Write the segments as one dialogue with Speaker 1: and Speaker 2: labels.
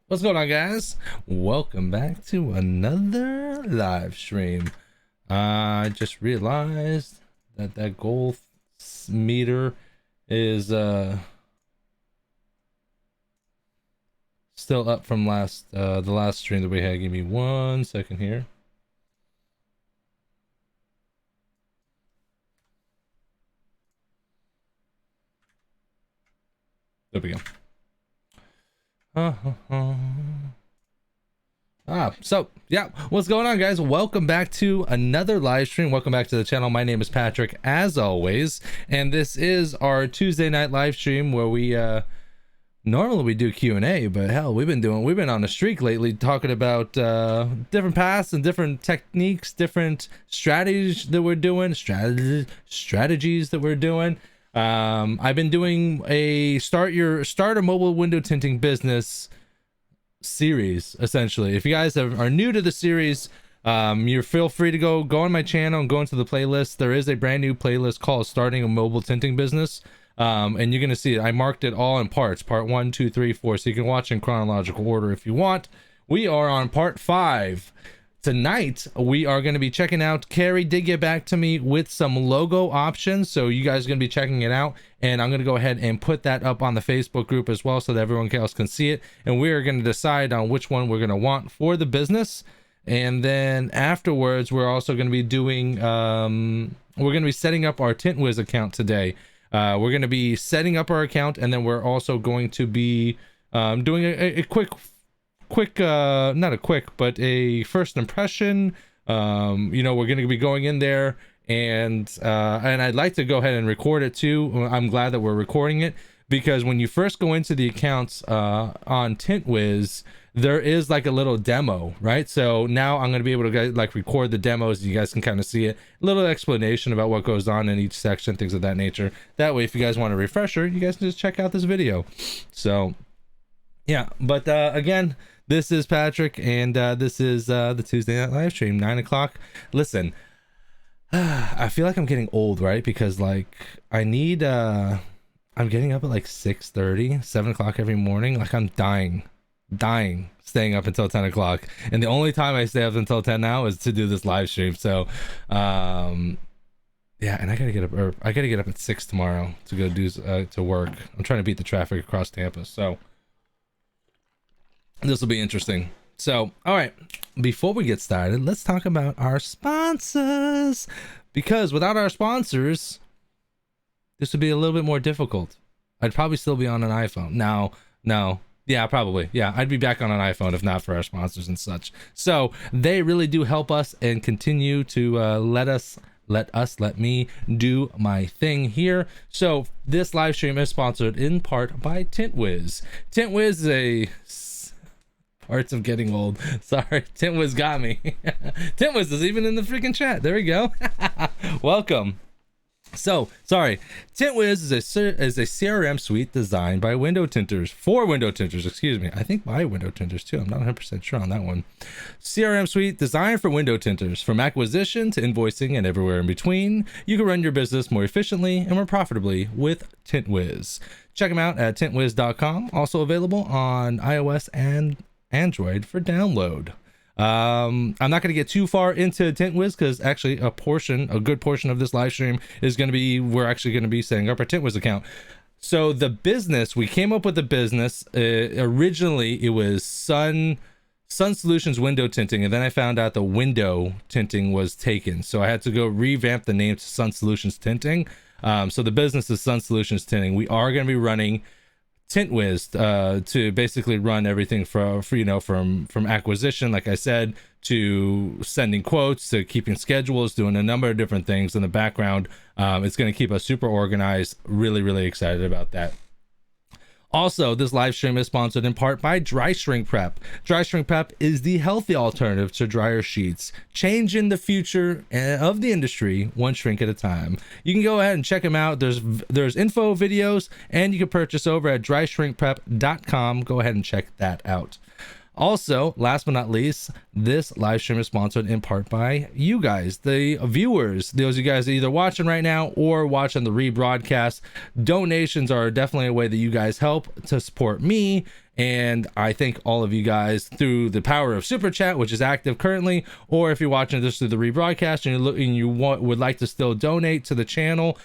Speaker 1: What's going on, guys? Welcome back to another live stream. I just realized that gold meter is still up from the last stream that we had. Give me 1 second here. There we go. So yeah, what's going on, guys? Welcome back to another live stream. Welcome back to the channel. My name is Patrick, as always, and this is our Tuesday night live stream where we normally we do Q&A, but hell, we've been on a streak lately talking about different paths and different techniques, different strategies that we're doing, strategies that we're doing. I've been doing a start a mobile window tinting business series, essentially. If you guys are new to the series, you feel free to go on my channel and go into the playlist. There is a brand new playlist called Starting a Mobile Tinting Business, and you're gonna see it. I marked it all in parts, part 1, 2, 3, 4, so you can watch in chronological order if you want. We are on part 5. Tonight we are going to be checking out, Carrie did get back to me with some logo options, so you guys are going to be checking it out, and I'm going to go ahead and put that up on the Facebook group as well so that everyone else can see it, and we are going to decide on which one we're going to want for the business. And then afterwards we're also going to be doing we're going to be setting up our TintWiz account today. We're going to be setting up our account, and then we're also going to be doing a quick not a quick, but a first impression. You know, we're going to be going in there, and I'd like to go ahead and record it too. I'm glad that we're recording it, because when you first go into the accounts on TintWiz, there is like a little demo, right? So now I'm going to be able to like record the demos. You guys can kind of see it, a little explanation about what goes on in each section, things of that nature. That way, if you guys want a refresher, you guys can just check out this video. So yeah, but again, this is Patrick, and this is the Tuesday night live stream, 9 o'clock. Listen, I feel like I'm getting old, right? Because like I'm getting up at like 6:30, 7 o'clock every morning. Like I'm dying staying up until 10 o'clock. And the only time I stay up until 10 now is to do this live stream. So yeah, and I gotta get up at 6 tomorrow to go do to work. I'm trying to beat the traffic across Tampa, so this will be interesting. So, all right, before we get started, let's talk about our sponsors, because without our sponsors, this would be a little bit more difficult. I'd probably still be on an iPhone. No, yeah, probably. Yeah, I'd be back on an iPhone if not for our sponsors and such. So they really do help us and continue to let me do my thing here. So this live stream is sponsored in part by TintWiz. TintWiz is a parts of getting old. Sorry, Tint Wiz got me. Tint Wiz is even in the freaking chat. There we go. Welcome. So, sorry. Tint Wiz is a CRM suite designed by window tinters, for window tinters, excuse me. I think by window tinters too. I'm not 100% sure on that one. CRM suite designed for window tinters. From acquisition to invoicing and everywhere in between, you can run your business more efficiently and more profitably with Tint Wiz. Check them out at tintwiz.com. Also available on iOS and Android for download. I'm not going to get too far into TintWiz, because actually a good portion of this live stream is going to be, we're actually going to be setting up our TintWiz account. So the business, we came up with the business, originally it was Sun Solutions Window Tinting, and then I found out the window tinting was taken, so I had to go revamp the name to Sun Solutions Tinting. So the business is Sun Solutions Tinting. We are going to be running TintWiz to basically run everything from acquisition, like I said, to sending quotes, to keeping schedules, doing a number of different things in the background. It's going to keep us super organized. Really excited about that. Also, this live stream is sponsored in part by Dry Shrink Prep. Dry Shrink Prep is the healthy alternative to dryer sheets, changing the future of the industry one shrink at a time. You can go ahead and check them out. There's info videos, and you can purchase over at dryshrinkprep.com. Go ahead and check that out. Also, last but not least, this live stream is sponsored in part by you guys, the viewers, those of you guys either watching right now or watching the rebroadcast. Donations are definitely a way that you guys help to support me And I thank all of you guys through the power of Super Chat, which is active currently, or if you're watching this through the rebroadcast and would like to still donate to the channel,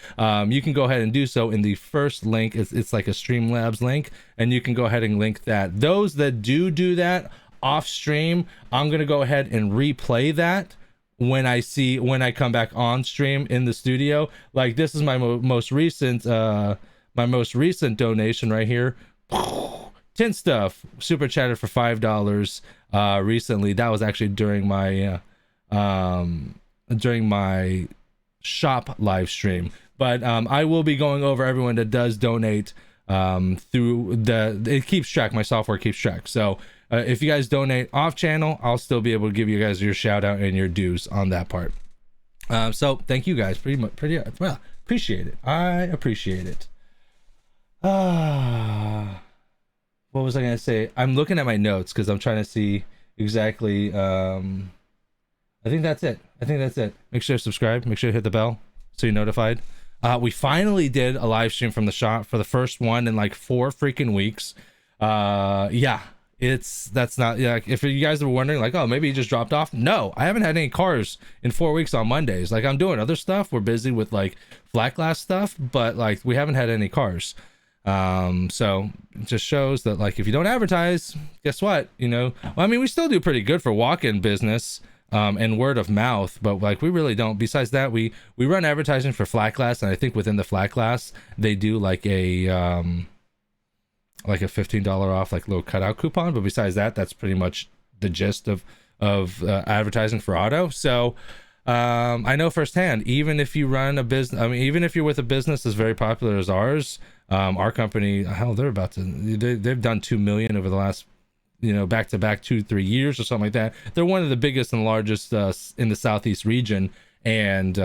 Speaker 1: you can go ahead and do so in the first link. It's like a Streamlabs link, and you can go ahead and link that. Those that do that off stream, I'm gonna go ahead and replay that when I come back on stream in the studio. Like, this is my most recent donation right here. Tint Stuff super chatted for $5 recently. That was actually during my shop live stream. But I will be going over everyone that does donate through it keeps track. My software keeps track. So if you guys donate off channel, I'll still be able to give you guys your shout out and your dues on that part. So thank you guys pretty well. Appreciate it. I appreciate it. What was I gonna say? I'm looking at my notes because I'm trying to see exactly. I think that's it. Make sure to subscribe. Make sure to hit the bell so you're notified. We finally did a live stream from the shop for the first one in like 4 freaking weeks. Yeah, that's not, yeah, if you guys were wondering like, oh, maybe he just dropped off. No, I haven't had any cars in 4 weeks on Mondays. Like, I'm doing other stuff. We're busy with like flat glass stuff, but like we haven't had any cars. So it just shows that like if you don't advertise, guess what, well, I mean, we still do pretty good for walk-in business and word of mouth, but like we really don't. Besides that, we run advertising for flat glass, and I think within the flat glass they do like a $15 off like little cutout coupon, but besides that, that's pretty much the gist of advertising for auto. So I know firsthand, even if you run a business, I mean, even if you're with a business as very popular as ours, our company, hell, they've done 2 million over the last, back to back 2-3 years or something like that. They're one of the biggest and largest in the Southeast region, and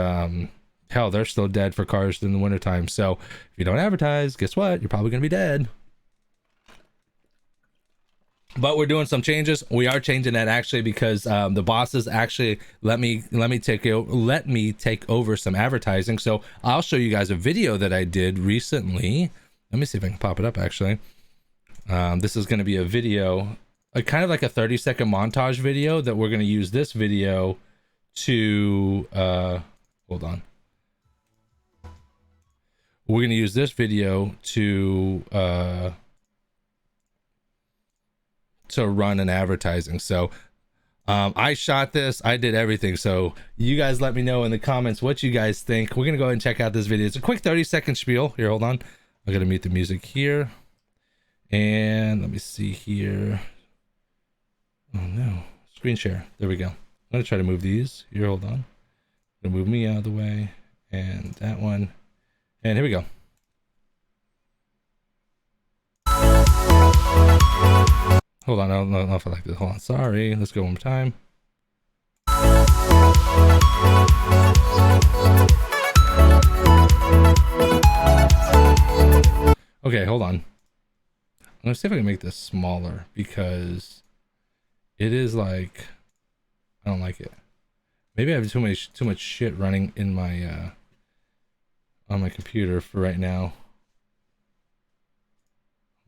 Speaker 1: hell, they're still dead for cars in the wintertime. So if you don't advertise, guess what, you're probably gonna be dead. But we're doing some changes. We are changing that actually because the bosses actually let me take over some advertising. So I'll show you guys a video that I did recently. Let me see if I can pop it up actually. This is going to be a video, kind of like a 30-second montage video that we're going to use this video to hold on. We're going to use this video to run an advertising. So I shot this, I did everything. So you guys let me know in the comments what you guys think. We're gonna go ahead and check out this video. It's a quick 30-second spiel. Here, hold on, I'm gonna mute the music here, and let me see here. Oh no, screen share, there we go. I'm gonna try to move these here. Hold on, I'm gonna move me out of the way, and that one, and here we go. Hold on, I don't know if I like this. Hold on, sorry. Let's go one more time. Okay, hold on. I'm gonna see if I can make this smaller because it is like, I don't like it. Maybe I have too much shit running in my on my computer for right now.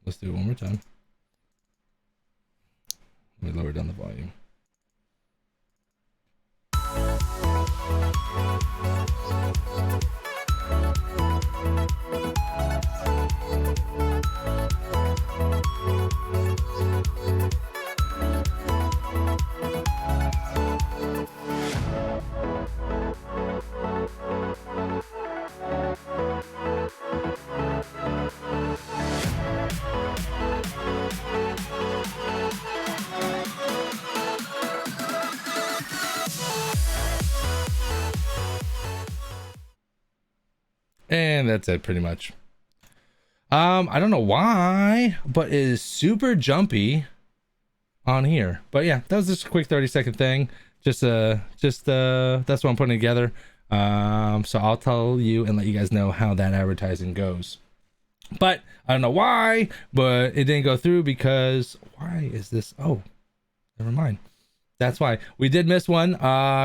Speaker 1: Let's do it one more time. Let me lower down the volume. And that's it pretty much. I don't know why, but it is super jumpy on here. But yeah, that was just a quick 30-second thing. Just that's what I'm putting together. So I'll tell you and let you guys know how that advertising goes. But I don't know why, but it didn't go through because why is this? Oh, never mind. That's why we did miss one.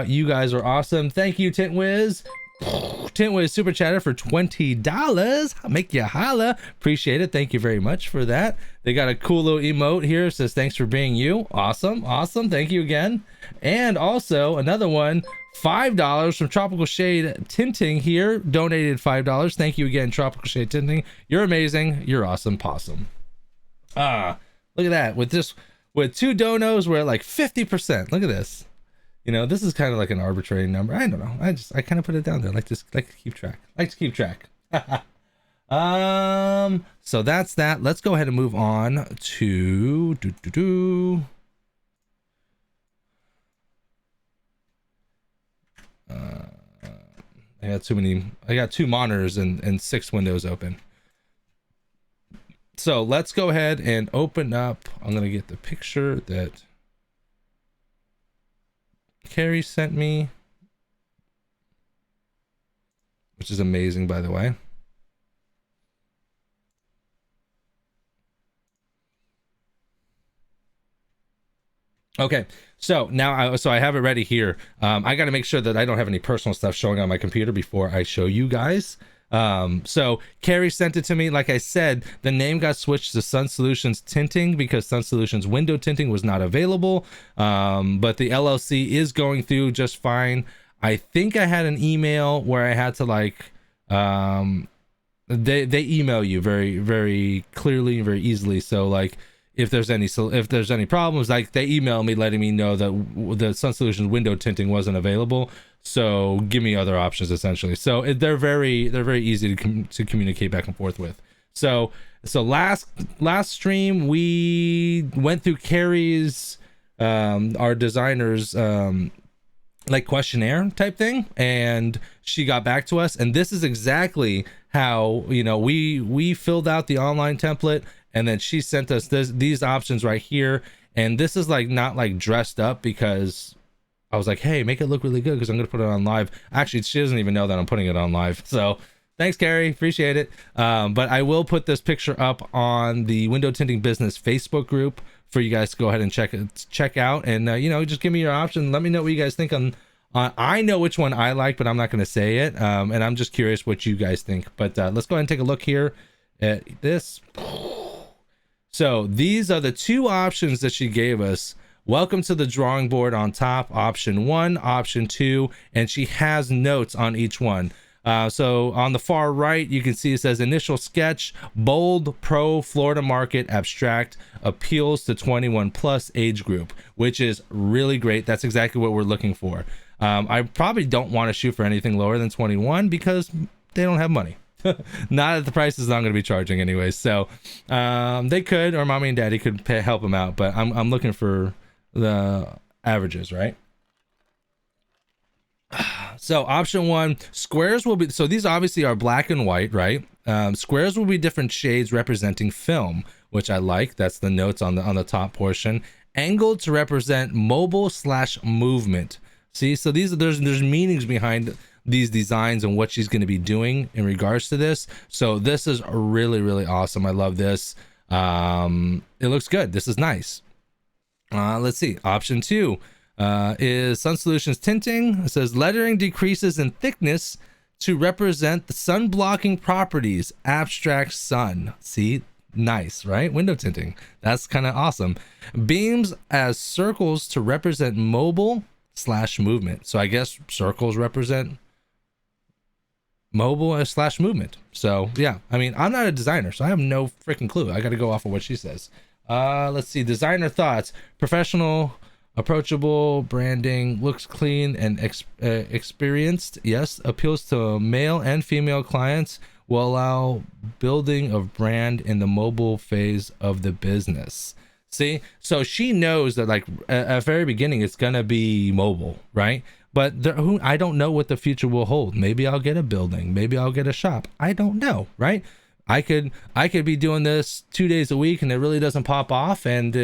Speaker 1: You guys are awesome. Thank you, Tint Wiz. Tint Wiz super chatter for $20. I'll make you holla. Appreciate it. Thank you very much for that. They got a cool little emote here. It says thanks for being you. Awesome. Awesome. Thank you again. And also another one, $5 from Tropical Shade Tinting here. Donated $5. Thank you again, Tropical Shade Tinting. You're amazing. You're awesome. Possum. Look at that. With 2 donos, we're at like 50%. Look at this. You know, this is kind of like an arbitrary number. I don't know. I kind of put it down there. Like to keep track. So that's that. Let's go ahead and move on to I got 2 monitors and 6 windows open. So let's go ahead and open up. I'm gonna get the picture that Carrie sent me, which is amazing, by the way. Okay, so now I have it ready here. I got to make sure that I don't have any personal stuff showing on my computer before I show you guys. So Carrie sent it to me. Like I said, the name got switched to Sun Solutions Tinting because Sun Solutions window tinting was not available. But the LLC is going through just fine. I think I had an email where I had to like, they email you very, very clearly and very easily. So like, if there's any problems, like they email me letting me know that the Sun Solutions window tinting wasn't available. So give me other options essentially. So they're very easy to communicate back and forth with. So last stream we went through Carrie's our designer's like questionnaire type thing, and she got back to us, and this is exactly how, you know, we filled out the online template, and then she sent us these options right here. And this is like not like dressed up, because I was like, hey, make it look really good because I'm gonna put it on live. Actually, she doesn't even know that I'm putting it on live. So thanks, Carrie, appreciate it. But I will put this picture up on the Window Tinting Business Facebook group for you guys to go ahead and check out, and you know, just give me your option. Let me know what you guys think on. I know which one I like, but I'm not going to say it. And I'm just curious what you guys think. But let's go ahead and take a look here at this. So these are the 2 options that she gave us. Welcome to the drawing board on top, option 1, option 2, and she has notes on each one. So on the far right, you can see it says initial sketch, bold, pro, Florida market, abstract, appeals to 21 plus age group, which is really great. That's exactly what we're looking for. I probably don't want to shoot for anything lower than 21 because they don't have money. Not at the prices I'm going to be charging anyways. So they could, or mommy and daddy could help them out, but I'm looking for the averages, right? So option 1, squares will be, so these obviously are black and white, right? Squares will be different shades representing film, which I like. That's the notes on the top portion. Angled to represent mobile / movement. See, so there's meanings behind these designs and what she's going to be doing in regards to this. So this is really awesome. I love this. It looks good. This is nice. Let's see. Option 2 is Sun Solutions Tinting. It says lettering decreases in thickness to represent the sun blocking properties, abstract sun. See, nice, right? Window tinting. That's kind of awesome. Beams as circles to represent mobile / movement. So I guess circles represent mobile / movement. So yeah, I mean, I'm not a designer, so I have no freaking clue. I got to go off of what she says. Let's see. Designer thoughts: professional, approachable, branding, looks clean and experienced. Yes, appeals to male and female clients, will allow building of brand in the mobile phase of the business. See, so she knows that like at very beginning it's gonna be mobile, right? But I don't know what the future will hold. Maybe I'll get a building, maybe I'll get a shop. I don't know, right? I could be doing this 2 days a week and it really doesn't pop off, and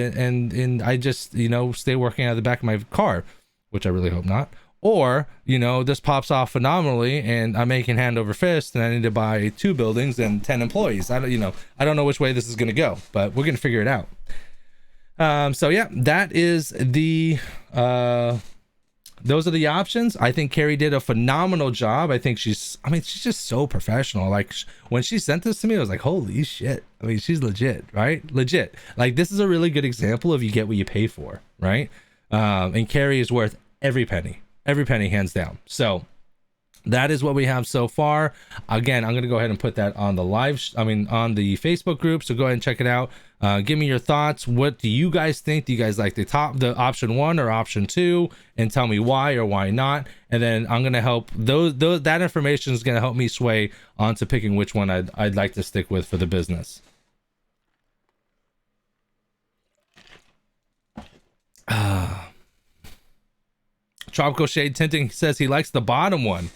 Speaker 1: I just, you know, stay working out of the back of my car, which I really hope not. Or, you know, this pops off phenomenally and I'm making hand over fist and I need to buy 2 buildings and 10 employees. I don't know which way this is gonna go, but we're gonna figure it out. So yeah, that is the those are the options. I think Carrie did a phenomenal job. I think she's just so professional. Like when she sent this to me, I was like, holy shit. I mean, she's legit, right? Legit. Like this is a really good example of you get what you pay for, right? And Carrie is worth every penny, hands down. So that is what we have so far. Again, I'm going to go ahead and put that on the on the Facebook group. So go ahead and check it out. Give me your thoughts. What do you guys think? Do you guys like the option 1 or option 2? And tell me why or why not. And then I'm going to help that information is going to help me sway onto picking which one I'd like to stick with for the business. Tropical Shade Tinting says he likes the bottom one.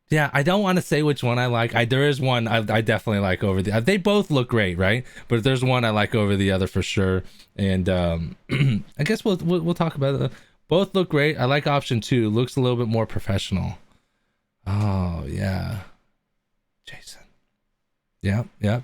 Speaker 1: Yeah, I don't want to say which one I like. There is one I definitely like over the. They both look great, right? But there's one I like over the other for sure. And I guess we'll talk about it. Both look great. I like option 2. Looks a little bit more professional. Oh yeah, Jason. Yep. Yeah.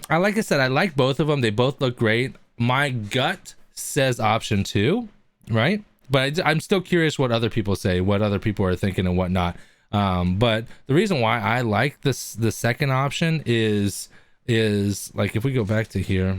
Speaker 1: Like I said, I like both of them. They both look great. My gut says option 2, right? But I'm still curious what other people say, what other people are thinking and whatnot. But the reason why I like the second option is like, if we go back to here,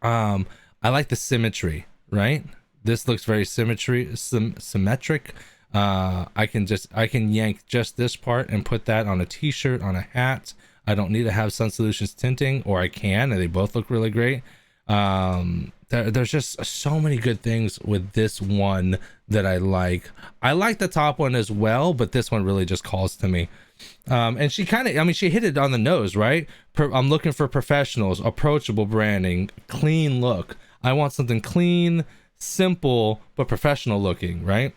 Speaker 1: I like the symmetry, right? This looks very symmetric. I can yank just this part and put that on a t-shirt, on a hat. I don't need to have Sun Solutions tinting, or I can, and they both look really great. There's just so many good things with this one that I like. I like the top one as well, but this one really just calls to me. And she she hit it on the nose, right? I'm looking for professionals, approachable branding, clean look. I want something clean, simple, but professional looking, right?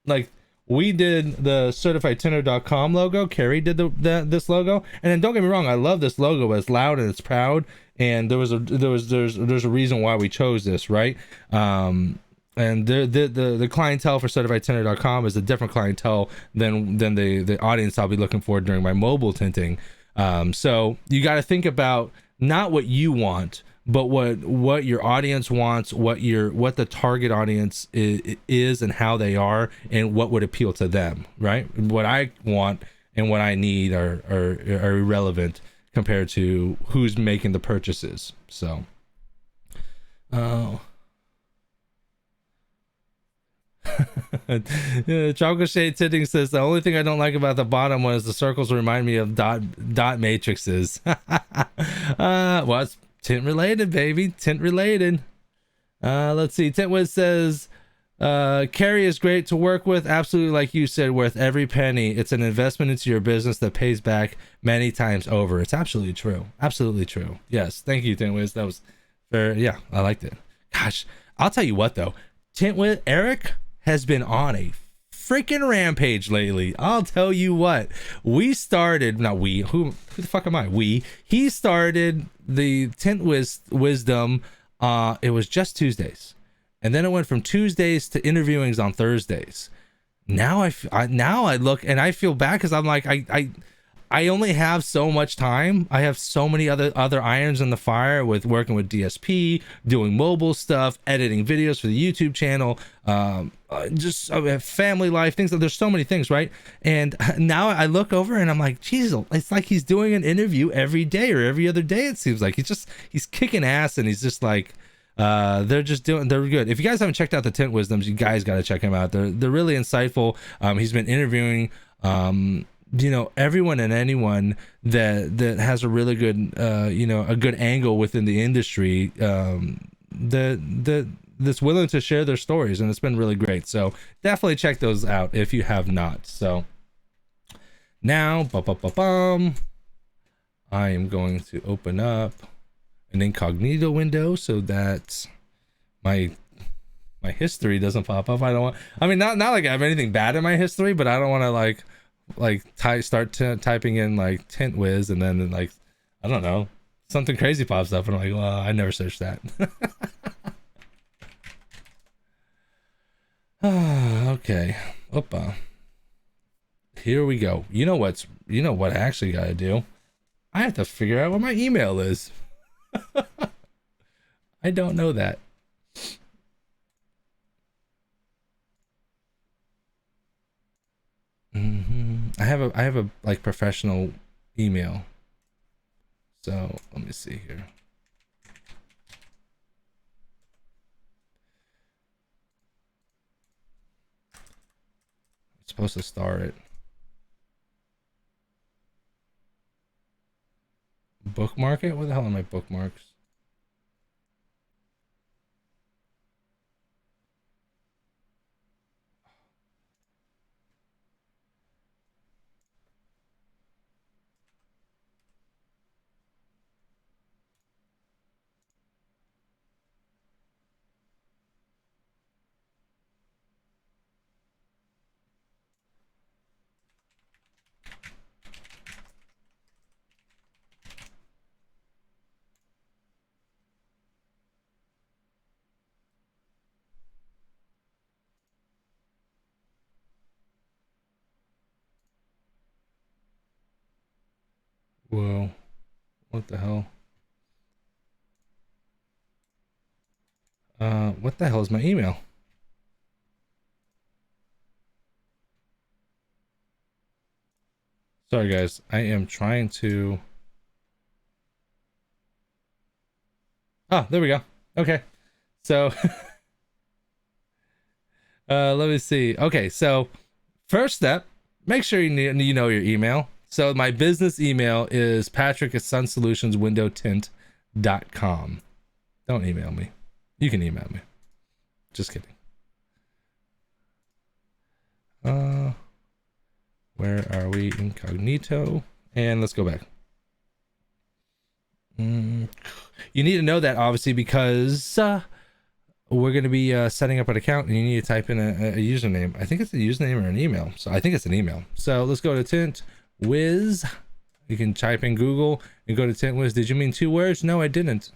Speaker 1: Like we did the certifiedtinter.com logo. Carrie did this logo, and then don't get me wrong, I love this logo. It's loud and it's proud, and there's a reason why we chose this, right? And the clientele for certifiedtinter.com is a different clientele than the audience I'll be looking for during my mobile tinting. So you got to think about not what you want, but what your audience wants, what the target audience is and how they are, and what would appeal to them, right? What I want and what I need are irrelevant compared to who's making the purchases. So Chocolate Shade Tinting says the only thing I don't like about the bottom one is the circles remind me of dot matrices. Well, it's tint related, baby. Tint related. Let's see. Tint Wiz says Carrie is great to work with. Absolutely, like you said, worth every penny. It's an investment into your business that pays back many times over. It's absolutely true. Absolutely true. Yes. Thank you, Tint Wiz. That was very, yeah, I liked it. Gosh, I'll tell you what though. Tint Wiz, Eric has been on a freaking rampage lately. I'll tell you what. He started the Tint Wiz wisdom. It was just Tuesdays, and then it went from Tuesdays to interviewings on Thursdays. Now I look and I feel bad because I'm like I only have so much time. I have so many other irons in the fire with working with DSP, doing mobile stuff, editing videos for the YouTube channel, just family life things. There's so many things, right? And now I look over and I'm like, Jesus, it's like he's doing an interview every day or every other day. It seems like he's kicking ass, and he's just like, they're good. If you guys haven't checked out the Tint Wisdoms, you guys got to check him out. They're really insightful. He's been interviewing everyone and anyone that has a really good a good angle within the industry, that's willing to share their stories, and it's been really great. So definitely check those out if you have not. So now I am going to open up an incognito window so that my history doesn't pop up. Not like I have anything bad in my history, but I don't want to start typing in like Tint Wiz, and then like, I don't know, something crazy pops up and I'm like, well, I never searched that. Okay. Opa. Here we go. You know what I actually gotta do? I have to figure out what my email is. I don't know that. I have a like professional email. So let me see here. I'm supposed to star it. Bookmark it? What the hell are my bookmarks? Whoa. What the hell? What the hell is my email? Sorry guys, I am trying to... Oh, there we go. Okay. So let me see. Okay, so first step, make sure you know your email. So my business email is patrick@sunsolutionswindowtint.com. Don't email me. You can email me. Just kidding. Where are we? Incognito. And let's go back. You need to know that obviously because we're going to be setting up an account and you need to type in a username. I think it's a username or an email. So I think it's an email. So let's go to Tint Wiz. You can type in Google and go to Tint Wiz. Did you mean 2 words? No, I didn't.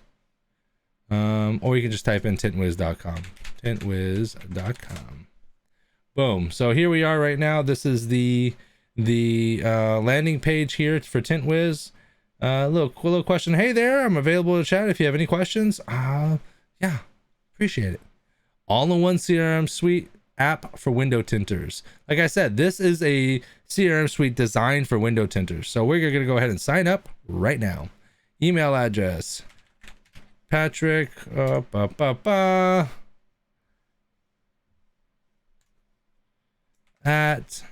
Speaker 1: Or you can just type in tintwiz.com. Tintwiz.com. Boom. So here we are right now. This is the landing page here for Tint Wiz. Little question. Hey there, I'm available to chat if you have any questions. Yeah, appreciate it. All-in-one CRM suite app for window tinters. Like I said, this is a CRM suite designed for window tinters. So we're gonna go ahead and sign up right now. Email address: Patrick at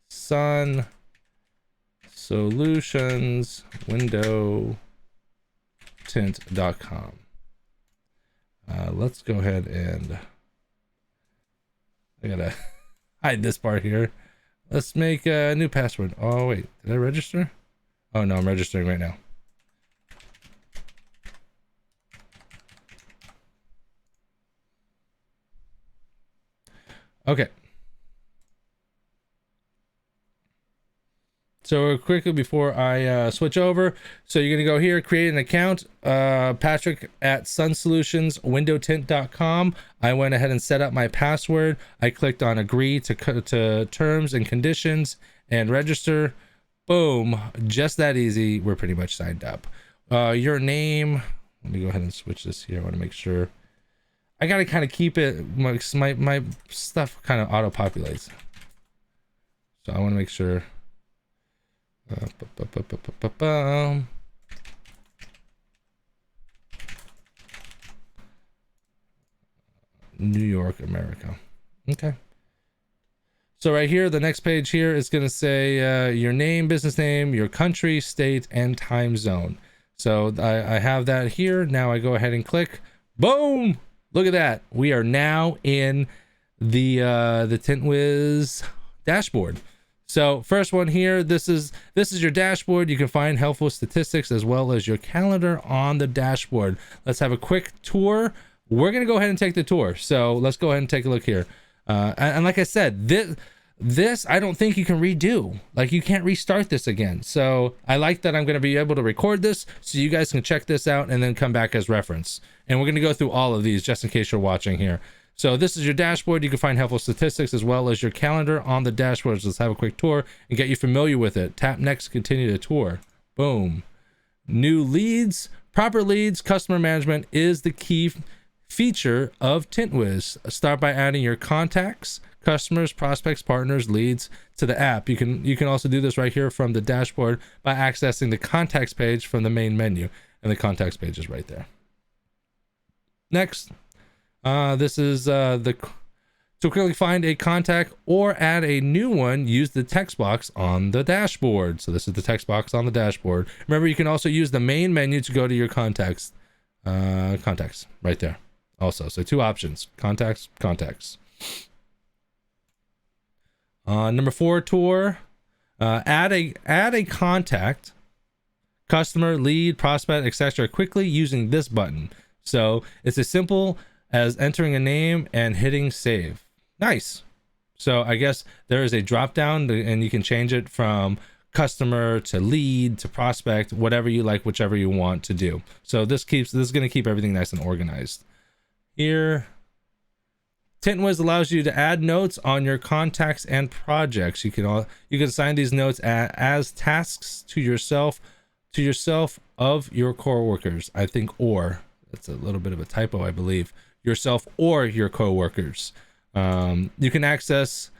Speaker 1: Sun Solutions window tint.com. Let's go ahead and I gotta hide this part here. Let's make a new password. Oh wait, did I register? Oh no, I'm registering right now. Okay. So quickly before I switch over, so you're gonna go here, create an account, patrick@sunsolutionswindowtint.com. I went ahead and set up my password. I clicked on agree to terms and conditions and register. Boom, just that easy. We're pretty much signed up. Your name, let me go ahead and switch this here. I want to make sure. I gotta kind of keep it, my stuff kind of auto populates. So I want to make sure. New York, America. Okay. So right here, the next page here is going to say your name, business name, your country, state, and time zone. So I have that here. Now I go ahead and click. Boom! Look at that. We are now in the Tint Wiz dashboard. So first one here, this is your dashboard. You can find helpful statistics as well as your calendar on the dashboard. Let's have a quick tour. We're going to go ahead and take the tour. So let's go ahead and take a look here. And like I said, this I don't think you can redo. Like you can't restart this again. So I like that I'm going to be able to record this so you guys can check this out and then come back as reference. And we're going to go through all of these just in case you're watching here. So this is your dashboard. You can find helpful statistics as well as your calendar on the dashboard. So let's have a quick tour and get you familiar with it. Tap next to continue the tour. Boom. New leads, proper leads, customer management is the key feature of TintWiz. Start by adding your contacts, customers, prospects, partners, leads to the app. You can also do this right here from the dashboard by accessing the contacts page from the main menu, and the contacts page is right there. Next, this is to quickly find a contact or add a new one, use the text box on the dashboard. So this is the text box on the dashboard. Remember, you can also use the main menu to go to your contacts right there also. So 2 options, contacts. Number 4 tour, add a contact, customer, lead, prospect, etc. quickly using this button. So it's as simple as entering a name and hitting save. Nice. So I guess there is a drop down and you can change it from customer to lead to prospect, whatever you like, whichever you want to do. So this is going to keep everything nice and organized. Here, TintWiz allows you to add notes on your contacts and projects. You can assign these notes as tasks to yourself of your coworkers. I think that's a little bit of a typo, I believe. Yourself or your coworkers. You can access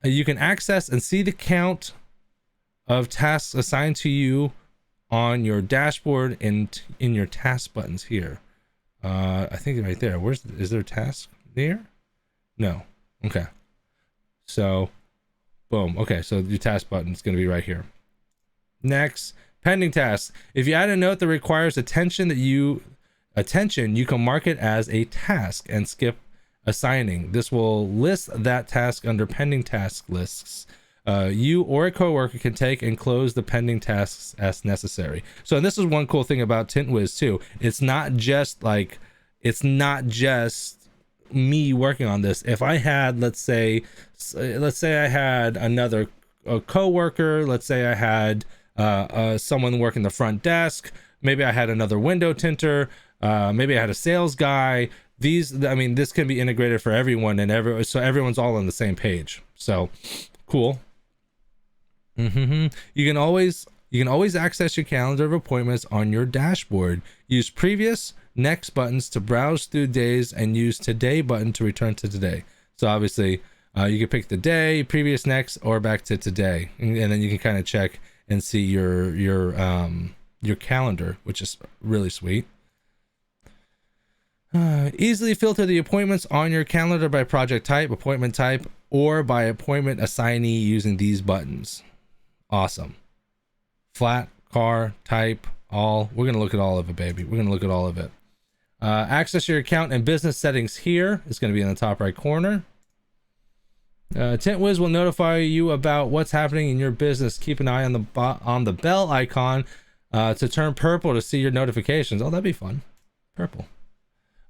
Speaker 1: and see the count of tasks assigned to you on your dashboard in your task buttons here. I think right there. Is there a task there? No. Okay. So, boom. Okay, so your task button is going to be right here. Next, pending tasks. If you add a note that requires attention, you can mark it as a task and skip assigning. This will list that task under pending task lists. You or a coworker can take and close the pending tasks as necessary. So, and this is one cool thing about TintWiz too. It's not just me working on this. If I had, let's say I had another coworker, let's say I had someone working the front desk, maybe I had another window tinter, maybe I had a sales guy. This can be integrated for everyone so everyone's all on the same page. So cool. You can always access your calendar of appointments on your dashboard. Use previous, next buttons to browse through days, and use today button to return to today. So obviously you can pick the day, previous, next, or back to today, and then you can kind of check and see your calendar, which is really sweet. Easily filter the appointments on your calendar by project type, appointment type, or by appointment assignee using these buttons. Awesome. Flat, car, type, all. We're going to look at all of it, baby. We're going to look at all of it. Access your account and business settings here. It's going to be in the top right corner. TintWiz will notify you about what's happening in your business. Keep an eye on the bell icon to turn purple to see your notifications. Oh, that'd be fun. Purple.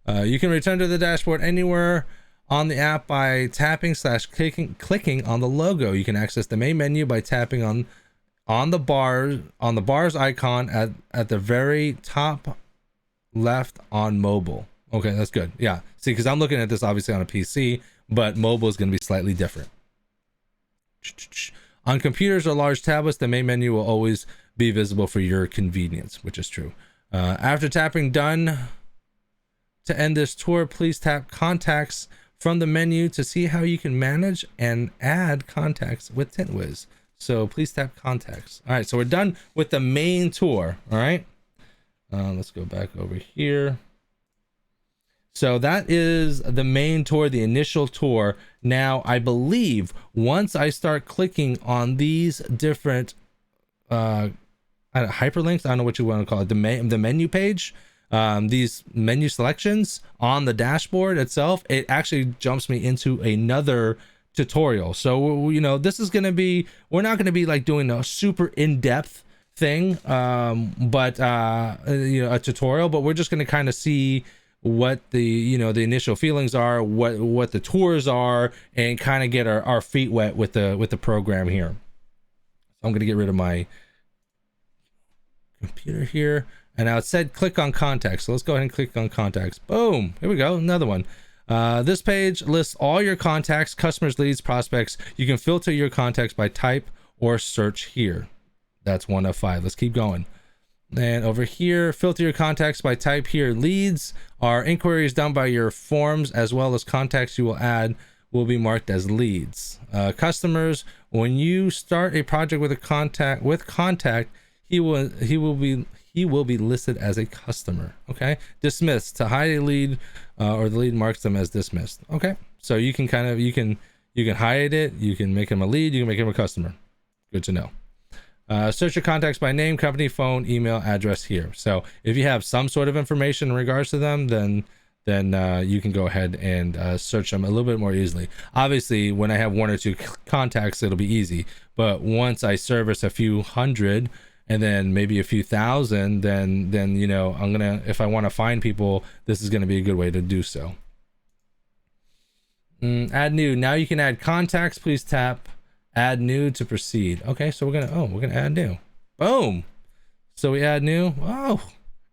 Speaker 1: You can return to the dashboard anywhere on the app by tapping / clicking on the logo. You can access the main menu by tapping on the bars icon at the very top left on mobile. Okay, that's good. Yeah, see, because I'm looking at this obviously on a PC, but mobile is going to be slightly different. On computers or large tablets, the main menu will always be visible for your convenience, which is true. After tapping done to end this tour, please tap contacts from the menu to see how you can manage and add contacts with TintWiz. So please tap contacts. All right, so we're done with the main tour. All right, let's go back over here. So that is the main tour, the initial tour. Now, I believe once I start clicking on these different hyperlinks, I don't know what you want to call it, the menu page, these menu selections on the dashboard itself, it actually jumps me into another tutorial. So, you know, this is going to be, we're not going to be like doing a super in-depth thing, but a tutorial, but we're just going to kind of see what the the initial feelings are, what the tours are, and kind of get our feet wet with the program here. So I'm going to get rid of my computer here, and now it said click on contacts, so let's go ahead and click on contacts. Boom, here we go, another one. This page lists all your contacts, customers, leads, prospects. You can filter your contacts by type or search here. That's 1 of 5. Let's keep going. And over here, filter your contacts by type here. Leads are inquiries done by your forms, as well as contacts you will add will be marked as leads. Customers, when you start a project with a contact, he will be listed as a customer. Okay. Dismissed, to hide a lead, or the lead marks them as dismissed. Okay. So you can you can hide it, you can make him a lead, you can make him a customer. Good to know. Search your contacts by name, company, phone, email, address here. So if you have some sort of information in regards to them, then you can go ahead and search them a little bit more easily. Obviously, when I have one or two contacts, it'll be easy. But once I service a few hundred and then maybe a few thousand, then you know, if I want to find people, this is gonna be a good way to do so. Add new. Now you can add contacts. Please tap add new to proceed. Okay, so we're gonna add new. Boom. So we add new. Oh,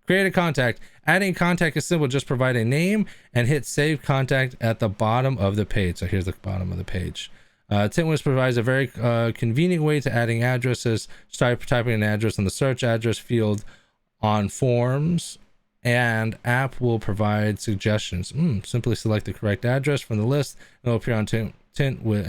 Speaker 1: create a contact. Adding a contact is simple. Just provide a name and hit save contact at the bottom of the page. So here's the bottom of the page. Tint Wiz provides a very convenient way to adding addresses. Start typing an address in the search address field on forms, and app will provide suggestions. Simply select the correct address from the list and it'll appear on Tint Wiz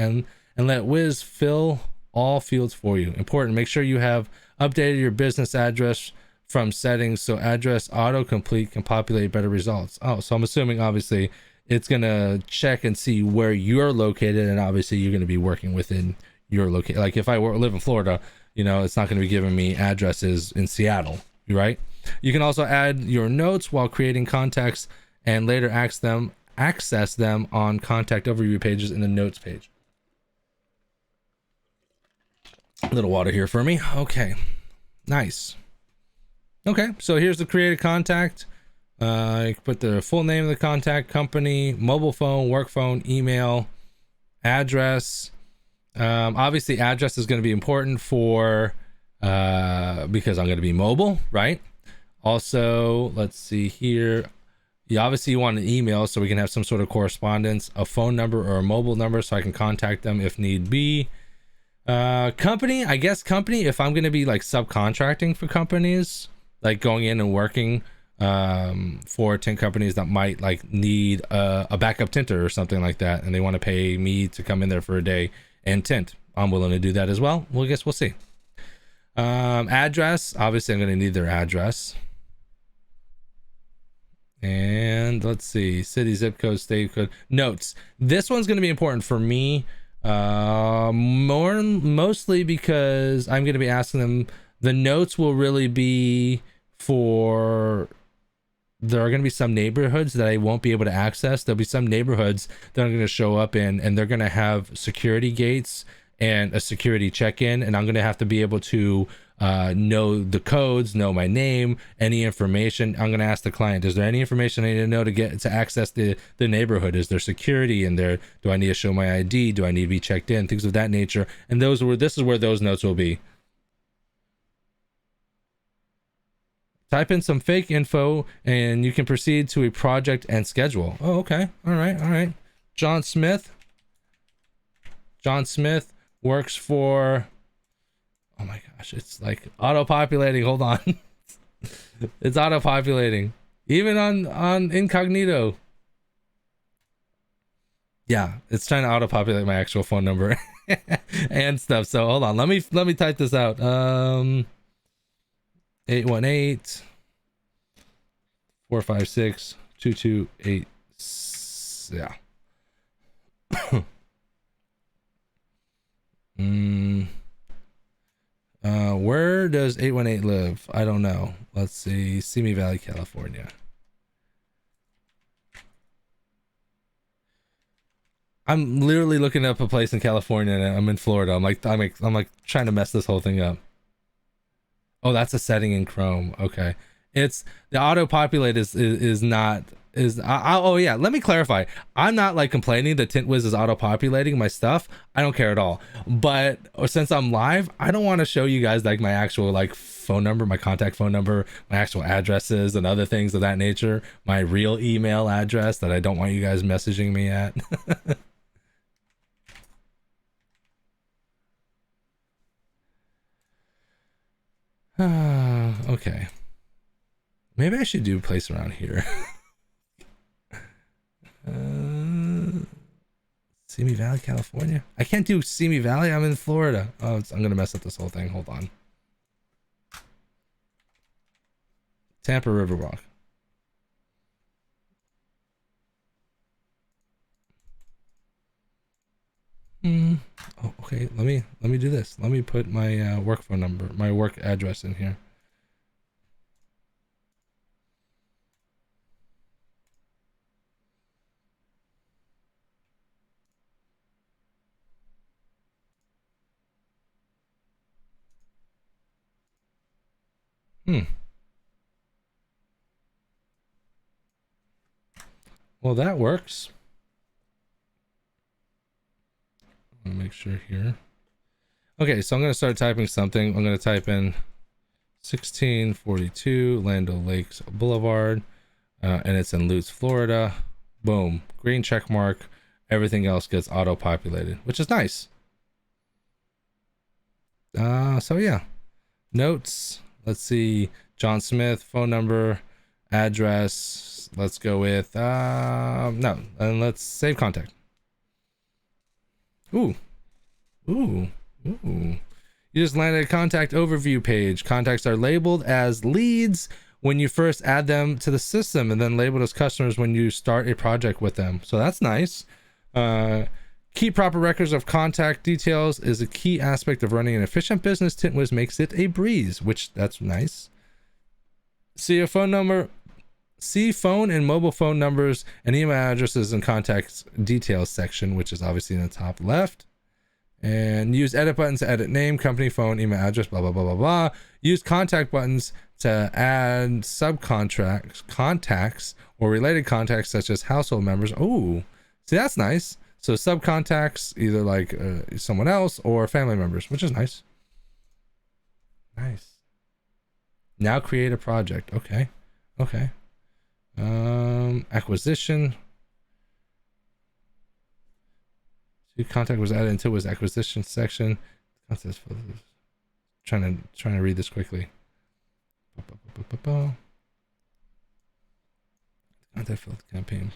Speaker 1: and let Wiz fill all fields for you. Important, make sure you have updated your business address from settings so address autocomplete can populate better results. Oh, so I'm assuming obviously it's gonna check and see where you're located, and obviously you're gonna be working within your location. Like if I live in Florida, you know, it's not gonna be giving me addresses in Seattle, right? You can also add your notes while creating contacts and later access them on contact overview pages in the notes page. A little water here for me. Okay, nice. Okay, so here's the created contact. You can put the full name of the contact, company, mobile phone, work phone, email, address. Obviously address is going to be important for because I'm going to be mobile, right? Also, let's see here. You obviously want an email so we can have some sort of correspondence, a phone number or a mobile number so I can contact them if need be. Company, I guess company, if I'm going to be like subcontracting for companies, like going in and working for tint companies that might like need a backup tinter or something like that, and they want to pay me to come in there for a day and tint, I'm willing to do that as well. Well, I guess we'll see. Address, obviously I'm going to need their address. And let's see, city, zip code, state code, notes. This one's going to be important for me, mostly because I'm going to be asking them. The notes will really be for, there are going to be some neighborhoods that I won't be able to access. There'll be some neighborhoods that I'm going to show up in, and they're going to have security gates and a security check-in, and I'm going to have to be able to know the codes, know my name, any information. I'm going to ask the client, is there any information I need to know to get to access the neighborhood? Is there security in there? Do I need to show my ID? Do I need to be checked in? Things of that nature. And this is where those notes will be. Type in some fake info and you can proceed to a project and schedule. Oh, okay. All right. John Smith works for, oh my gosh, it's like auto-populating. Hold on. It's auto-populating. Even on incognito. Yeah, it's trying to auto-populate my actual phone number and stuff. So hold on. Let me type this out. 818 456 2288. Yeah. Where does 818 live? I don't know. Let's see. Simi Valley, California. I'm literally looking up a place in California and I'm in Florida. I'm like trying to mess this whole thing up. Oh, that's a setting in Chrome. Okay. It's the auto populate oh yeah, let me clarify. I'm not like complaining that TintWiz is auto populating my stuff. I don't care at all. But since I'm live, I don't want to show you guys like my actual like phone number, my contact phone number, my actual addresses and other things of that nature, my real email address that I don't want you guys messaging me at. Okay, Okay. Maybe I should do a place around here. Simi Valley, California. I can't do Simi Valley. I'm in Florida. Oh, I'm gonna mess up this whole thing. Hold on. Tampa Riverwalk. Oh, okay. Let me do this. Let me put my work phone number, my work address in here. Well, that works. I'm gonna make sure here. Okay, so I'm gonna start typing something. I'm gonna type in 1642 Land O'Lakes Boulevard, and it's in Lutz, Florida. Boom, green check mark. Everything else gets auto-populated, which is nice. So yeah, notes. Let's see, John Smith, phone number, address. Let's go with no, and let's save contact. Ooh. You just landed a contact overview page. Contacts are labeled as leads when you first add them to the system, and then labeled as customers when you start a project with them. So that's nice. Keep proper records of contact details is a key aspect of running an efficient business. TintWiz makes it a breeze, which that's nice. See a phone number. See phone and mobile phone numbers and email addresses and contacts details section, which is obviously in the top left. And use edit buttons to edit name, company, phone, email address, blah, blah, blah, blah, blah. Use contact buttons to add subcontracts, contacts, or related contacts such as household members. Oh, see, that's nice. So subcontacts, either like someone else or family members, which is nice. Nice. Now create a project. Okay. Acquisition. Contact was added into his acquisition section. Trying to read this quickly. Contact field campaign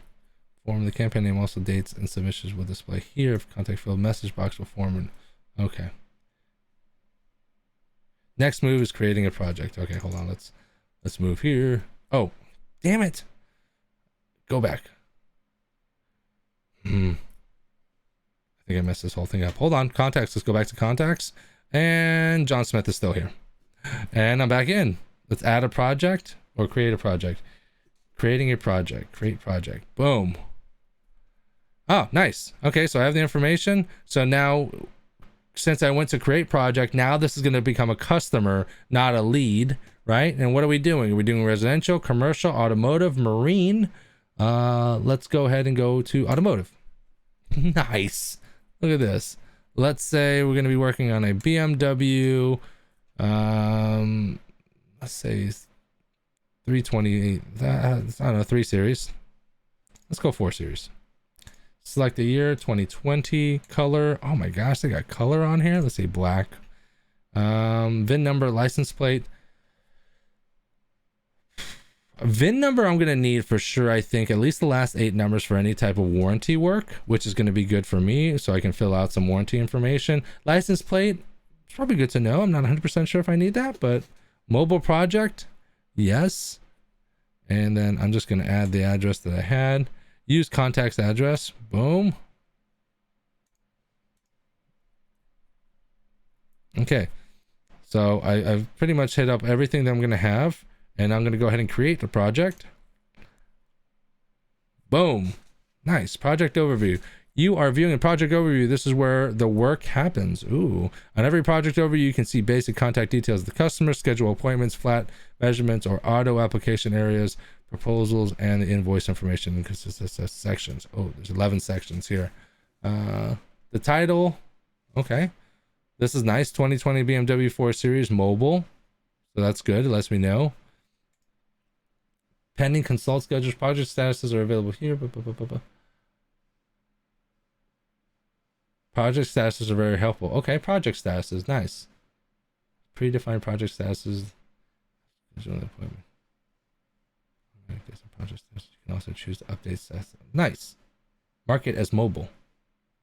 Speaker 1: form. The campaign name also dates and submissions will display here. If contact field message box will form. Okay. Next move is creating a project. Okay, hold on. Let's move here. Oh, damn it. Go back. I think I messed this whole thing up. Hold on. Contacts. Let's go back to contacts. And John Smith is still here. And I'm back in. Let's add a project or create a project. Creating a project. Create project. Boom. Oh, nice. Okay, so I have the information. So now, since I went to create project, now this is going to become a customer, not a lead, right? And what are we doing? Are we doing residential, commercial, automotive, marine? Let's go ahead and go to automotive. Nice. Look at this. Let's say we're going to be working on a BMW, let's say 328, I don't know, 3 Series. Let's go 4 Series. Select the year, 2020, color. Oh my gosh, they got color on here. Let's see, black. VIN number, license plate. VIN number I'm going to need for sure, I think, at least the last 8 numbers for any type of warranty work, which is going to be good for me, so I can fill out some warranty information. License plate, it's probably good to know. I'm not 100% sure if I need that, but mobile project, yes. And then I'm just going to add the address that I had. Use contact's address. Boom. Okay. So I've pretty much hit up everything that I'm going to have. And I'm going to go ahead and create the project. Boom. Nice. Project overview. You are viewing a project overview. This is where the work happens. Ooh. On every project overview, you can see basic contact details of the customer, schedule appointments, flat measurements, or auto application areas, proposals, and the invoice information in sections. Oh, there's 11 sections here. The title. Okay. This is nice. 2020 BMW 4 Series mobile. So that's good. It lets me know. Pending consult schedules, project statuses are available here. Project statuses are very helpful. Okay, project statuses, nice. Predefined project statuses. Schedule an appointment. You can also choose to update stats. Nice. Mark it as mobile.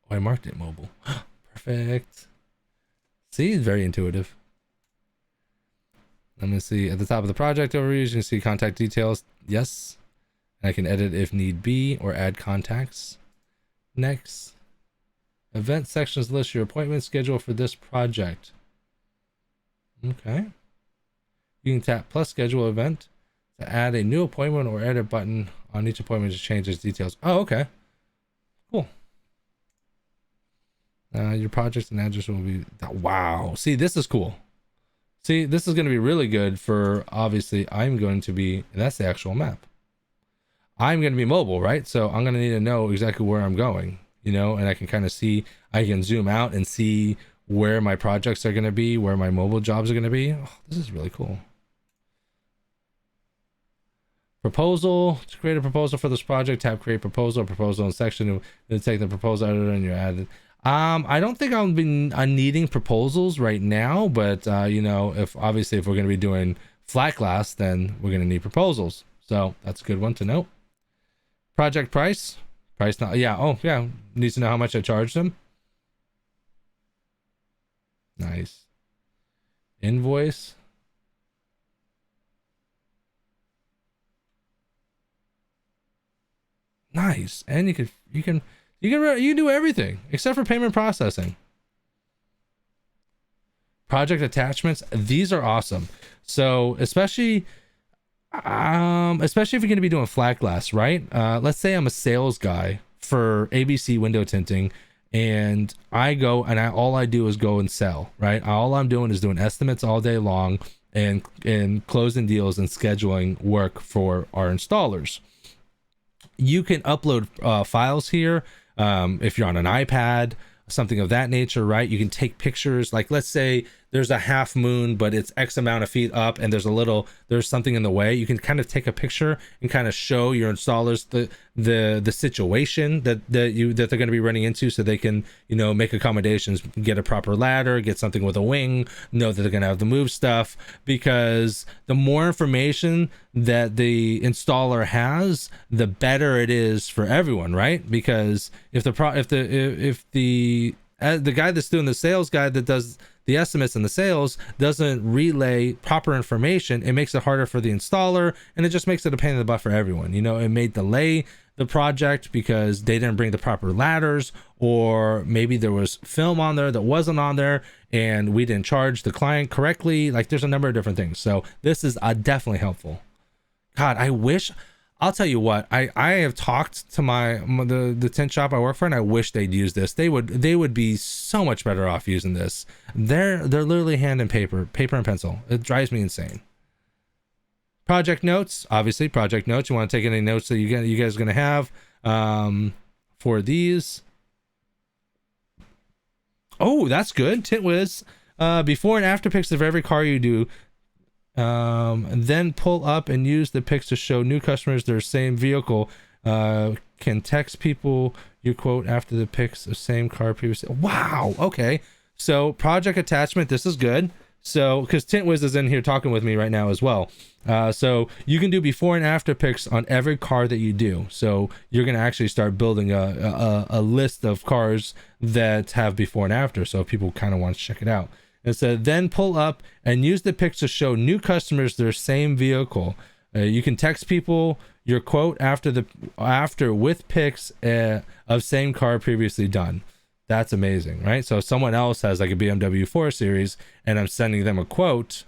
Speaker 1: Oh, I marked it mobile. Perfect. See, it's very intuitive. Let me see at the top of the project overview. You can see contact details. Yes. I can edit if need be or add contacts. Next. Event sections list your appointment schedule for this project. Okay. You can tap plus schedule event to add a new appointment or edit button on each appointment to change its details. Oh, okay. Cool. Your project and address will be... Wow. See, this is cool. See, this is going to be really good for... Obviously, I'm going to be... That's the actual map. I'm going to be mobile, right? So I'm going to need to know exactly where I'm going, you know, and I can kind of see... I can zoom out and see where my projects are going to be, where my mobile jobs are going to be. Oh, this is really cool. Proposal. To create a proposal for this project, tap create proposal in section, then take the proposal editor and you add it. I don't think I'm needing proposals right now, but you know, if we're going to be doing flat glass, then we're going to need proposals. So that's a good one to know. Project price not, yeah. Oh yeah, needs to know how much I charged them. Nice. Invoice. Nice. And you can do everything except for payment processing. Project attachments. These are awesome. So especially if you're going to be doing flat glass, right? Let's say I'm a sales guy for ABC window tinting and I go and all I do is go and sell, right? All I'm doing is doing estimates all day long and closing deals and scheduling work for our installers. You can upload files here if you're on an iPad, something of that nature, right? You can take pictures. Like, let's say there's a half moon, but it's X amount of feet up and there's something in the way. You can kind of take a picture and kind of show your installers the situation that they're going to be running into, so they can, you know, make accommodations, get a proper ladder, get something with a wing, know that they're going to have to move stuff. Because the more information that the installer has, the better it is for everyone, right? Because if the guy that's doing the sales guy that does the estimates and the sales doesn't relay proper information, it makes it harder for the installer, and it just makes it a pain in the butt for everyone. You know, it may delay the project because they didn't bring the proper ladders, or maybe there was film on there that wasn't on there and we didn't charge the client correctly. Like, there's a number of different things. So this is definitely helpful. God, I wish... I'll tell you what, I have talked to the tint shop I work for, and I wish they'd use this. They would be so much better off using this. They're literally hand and paper and pencil. It drives me insane. Project notes, obviously project notes. You want to take any notes that you guys are gonna have for these. Oh, that's good. Tint Wiz. Before and after pics of every car you do. And then pull up and use the pics to show new customers their same vehicle. Can text people your quote after the pics of same car previously. Wow. Okay. So project attachment. This is good. So, because TintWiz is in here talking with me right now as well. So you can do before and after pics on every car that you do. So you're going to actually start building a list of cars that have before and after. So if people kind of want to check it out. And so then pull up and use the pics to show new customers their same vehicle. You can text people your quote after with pics of same car previously done. That's amazing, right? So if someone else has like a BMW 4 Series and I'm sending them a quote,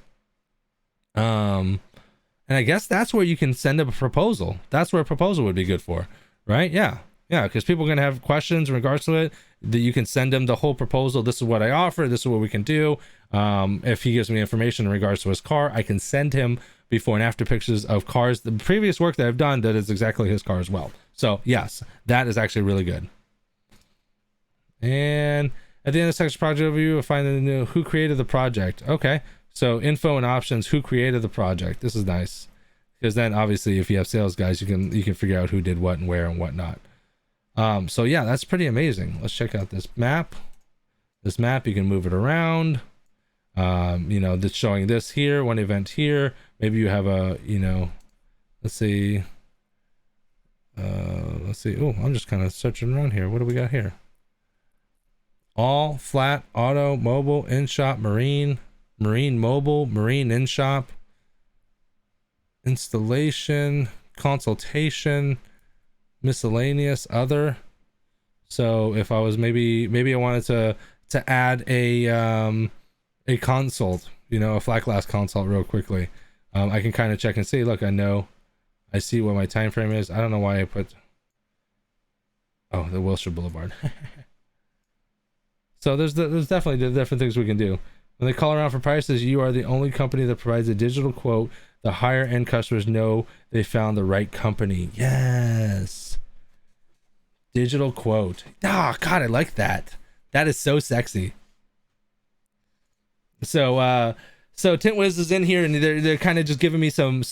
Speaker 1: and I guess that's where you can send them a proposal. That's where a proposal would be good for, right? Yeah, because people are going to have questions in regards to it. That you can send them the whole proposal. This is what I offer. This is what we can do. If he gives me information in regards to his car, I can send him before and after pictures of cars, the previous work that I've done that is exactly his car as well. So yes, that is actually really good. And at the end of the section project overview, we'll find the new who created the project. Okay, so info and options, who created the project. This is nice, because then obviously if you have sales guys, you can figure out who did what and where and whatnot. So yeah, that's pretty amazing. Let's check out this map. This map, you can move it around. You know, that's showing this here, one event here, maybe you have a, you know, let's see. Oh, I'm just kind of searching around here. What do we got here? All, flat, auto, mobile, in-shop, marine, mobile, marine in-shop, installation, consultation, miscellaneous, other. So if I was maybe I wanted to add a consult, you know, a flat glass consult real quickly, I can kind of check and see. Look, I see what my time frame is. I don't know why I put, oh, the Wilshire Boulevard. So there's definitely different things we can do. When they call around for prices, you are the only company that provides a digital quote. The higher end customers know they found the right company. Yes. Digital quote. Ah, God, I like that. That is so sexy. So Tint Wiz is in here, and they're kind of just giving me some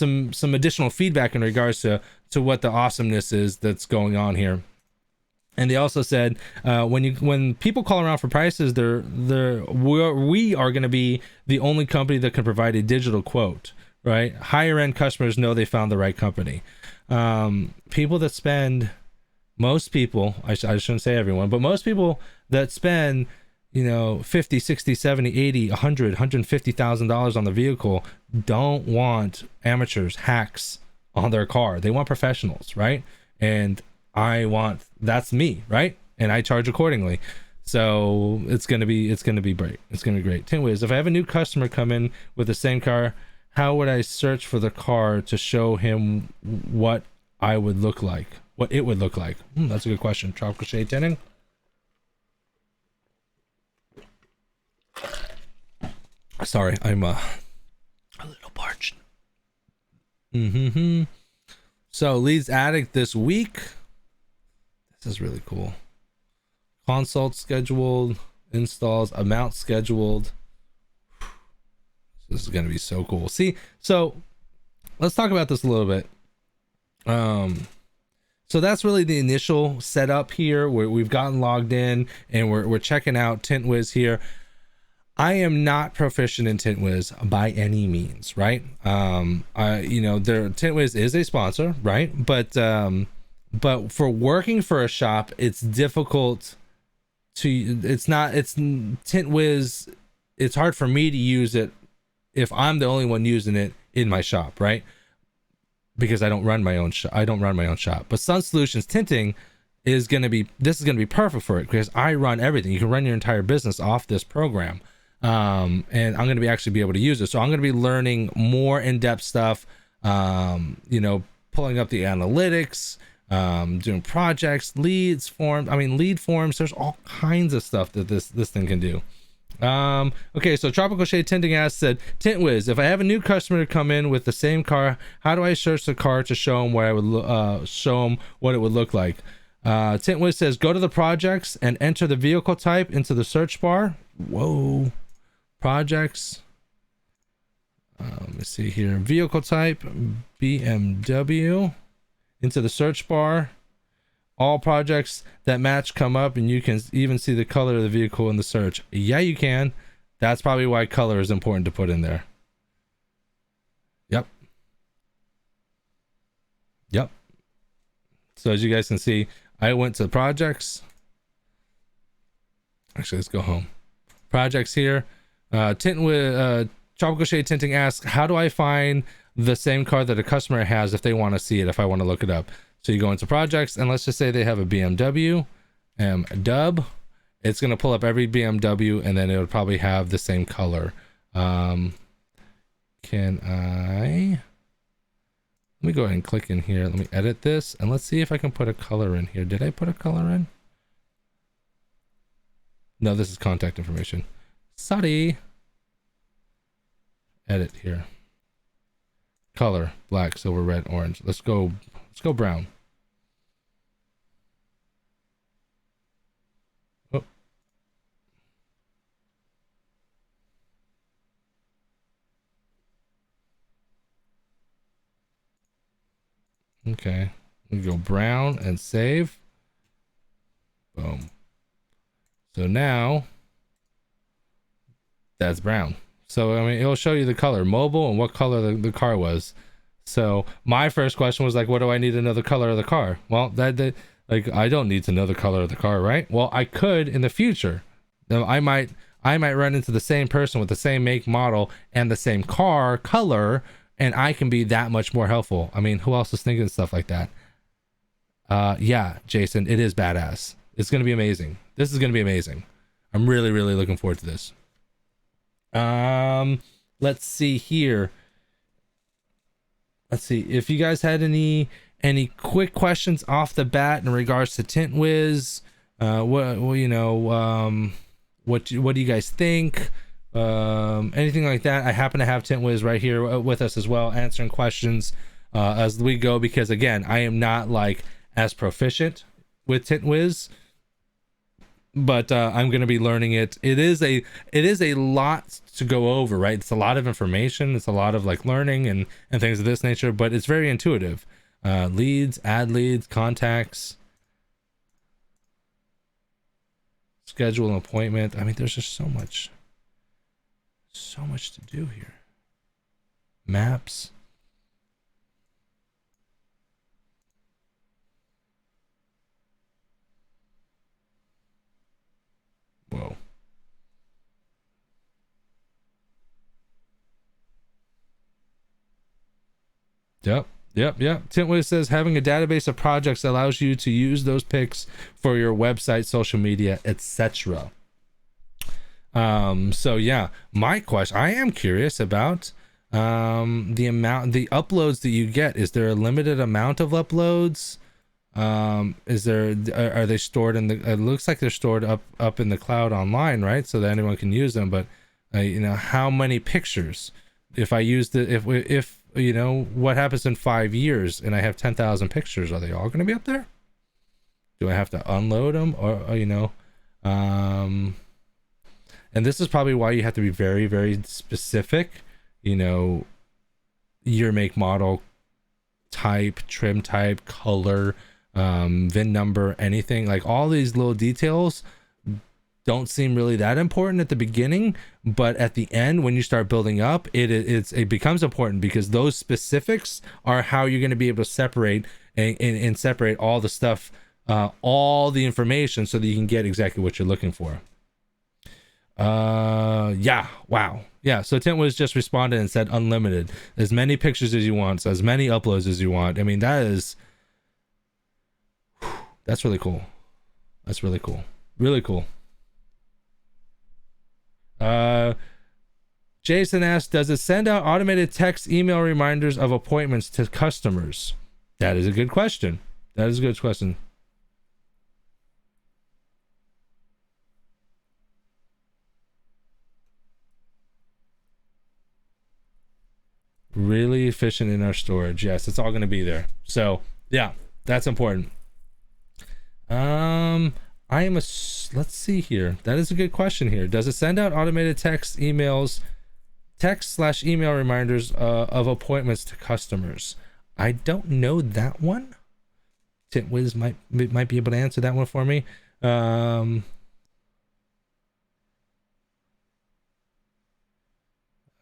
Speaker 1: additional feedback in regards to what the awesomeness is that's going on here. And they also said when people call around for prices, we are going to be the only company that can provide a digital quote, right? Higher end customers know they found the right company. People that spend, most people, I shouldn't say everyone, but most people that spend, you know, 50, 60, 70, 80, 100, $150,000 on the vehicle don't want amateurs, hacks on their car. They want professionals, right? And that's me, right? And I charge accordingly. So it's gonna be great. It's gonna be great. TintWiz, if I have a new customer come in with the same car, how would I search for the car to show him what it would look like? That's a good question. Tropical shade tinting. Sorry, I'm a little parched. So leads added this week. This is really cool. Consult scheduled, installs, amount scheduled. This is going to be so cool. See, so let's talk about this a little bit. So that's really the initial setup here where we've gotten logged in and we're checking out TintWiz here. I am not proficient in TintWiz by any means, right? TintWiz is a sponsor, right? But for working for a shop, it's difficult it's TintWiz. It's hard for me to use it if I'm the only one using it in my shop, right? Because I don't run my own shop. But Sun Solutions Tinting is going to be perfect for it because I run everything. You can run your entire business off this program. And I'm going to actually be able to use it. So I'm going to be learning more in-depth stuff, pulling up the analytics, doing projects, lead forms. There's all kinds of stuff that this thing can do. Okay, so Tropical Shade Tinting said, TintWiz, if I have a new customer come in with the same car, how do I search the car to show them what it would look like? TintWiz says, go to the projects and enter the vehicle type into the search bar. Whoa. Projects. Let me see here. Vehicle type, BMW. Into the search bar. All projects that match come up, and you can even see the color of the vehicle in the search. Yeah, you can. That's probably why color is important to put in there. Yep. So as you guys can see, I went to projects. Actually, let's go home. Projects here. Tropical Shade Tinting asks, how do I find the same car that a customer has if they want to see it, if I want to look it up? So you go into projects, and let's just say they have a BMW dub. It's going to pull up every BMW, and then it would probably have the same color. Let me go ahead and click in here. Let me edit this, and let's see if I can put a color in here. Did I put a color in? No, this is contact information. Sorry. Edit here. Color, black, silver, red, orange. Let's go brown. Oh. Okay. We go brown and save. Boom. So now that's brown. So I mean, it'll show you the color, mobile, and what color the car was. So my first question was like, what do I need to know the color of the car? Well, that like I don't need to know the color of the car, right? Well, I could in the future. Now, I might run into the same person with the same make, model, and the same car color, and I can be that much more helpful. I mean, who else is thinking stuff like that? Yeah, Jason, it is badass. It's gonna be amazing. This is gonna be amazing. I'm really, really looking forward to this. Let's see here. Let's see if you guys had any quick questions off the bat in regards to TintWiz. What do you guys think? Anything like that. I happen to have TintWiz right here with us as well, answering questions as we go, because again, I am not like as proficient with TintWiz, but I'm going to be learning it. It is a lot to go over, right? It's a lot of information. It's a lot of like learning and things of this nature, but it's very intuitive. Leads, add leads, contacts, schedule an appointment. I mean, there's just so much to do here. Maps. Whoa. Yep. TintWiz says having a database of projects allows you to use those pics for your website, social media, etc. So yeah, my question, I am curious about the uploads that you get. Is there a limited amount of uploads? Are they stored in the, it looks like they're stored up in the cloud online, right? So that anyone can use them, but how many pictures? If I use if what happens in 5 years and I have 10,000 pictures, are they all going to be up there? Do I have to unload them, or and this is probably why you have to be very, very specific, your make, model, type, trim type, color, VIN number, anything. Like all these little details don't seem really that important at the beginning, but at the end, when you start building up, it becomes important, because those specifics are how you're going to be able to separate and separate all the stuff, all the information, so that you can get exactly what you're looking for. Yeah, wow. Yeah, so TintWiz just responded and said unlimited, as many pictures as you want, so as many uploads as you want. I mean, that's really cool. That's really cool. Really cool. Jason asked, does it send out automated text email reminders of appointments to customers? That is a good question. That is a good question. Really efficient in our storage. Yes, it's all going to be there. So yeah, that's important. Let's see here. That is a good question here. Does it send out automated text/email reminders of appointments to customers? I don't know that one. TintWiz might be able to answer that one for me.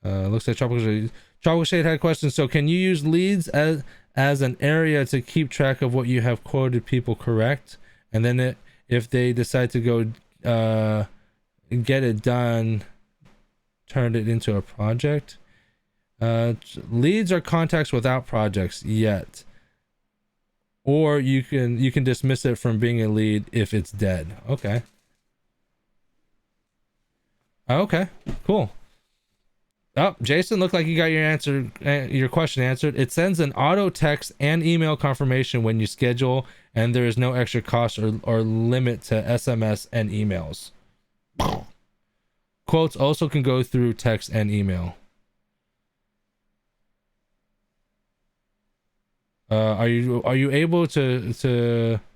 Speaker 1: Looks like Tropical Shade had a question. So can you use leads as an area to keep track of what you have quoted people correct? And then if they decide to go get it done, turn it into a project. Leads are contacts without projects yet, or you can dismiss it from being a lead if it's dead. Okay, cool. Oh, Jason, looked like you got your question answered. It sends an auto text and email confirmation when you schedule, and there is no extra cost or limit to SMS and emails. Quotes also can go through text and email. Are you able to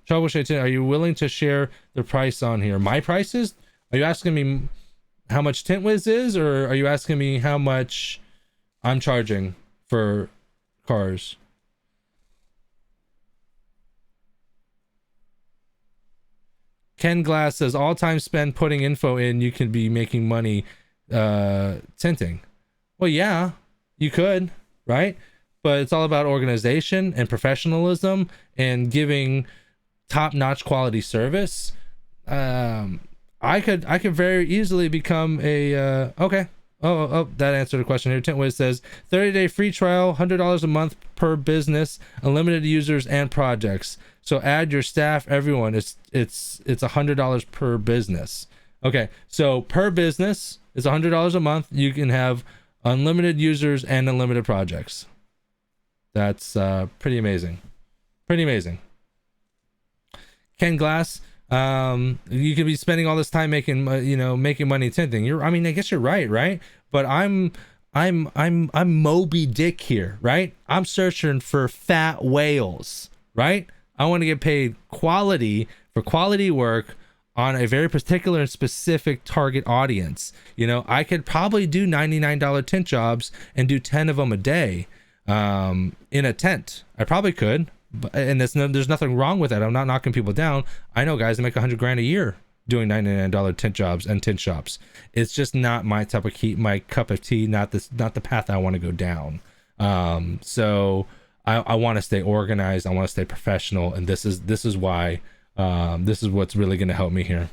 Speaker 1: troubleshoot? Are you willing to share the price on here? My prices? Are you asking me how much TintWiz is, or are you asking me how much I'm charging for cars? Ken Glass says all time spent putting info in, you can be making money tinting. Well, yeah, you could, right? But it's all about organization and professionalism and giving top-notch quality service. I could very easily become a okay. Oh, that answered the question here. TintWiz says 30-day free trial, $100 a month per business, unlimited users and projects. So add your staff, everyone. It's $100 per business. Okay, so per business is $100 a month. You can have unlimited users and unlimited projects. That's pretty amazing. Pretty amazing. Ken Glass, you could be spending all this time making money tinting. I mean, I guess you're right? But I'm Moby Dick here, right? I'm searching for fat whales, right? I want to get paid quality for quality work on a very particular and specific target audience. I could probably do $99 tint jobs and do 10 of them a day in a tent. I probably could. And there's nothing wrong with that. I'm not knocking people down. I know guys that make $100,000 a year doing $99 tint jobs and tint shops. It's just not my cup of tea, not the path I want to go down. So I want to stay organized. I want to stay professional, and this is why this is what's really going to help me here.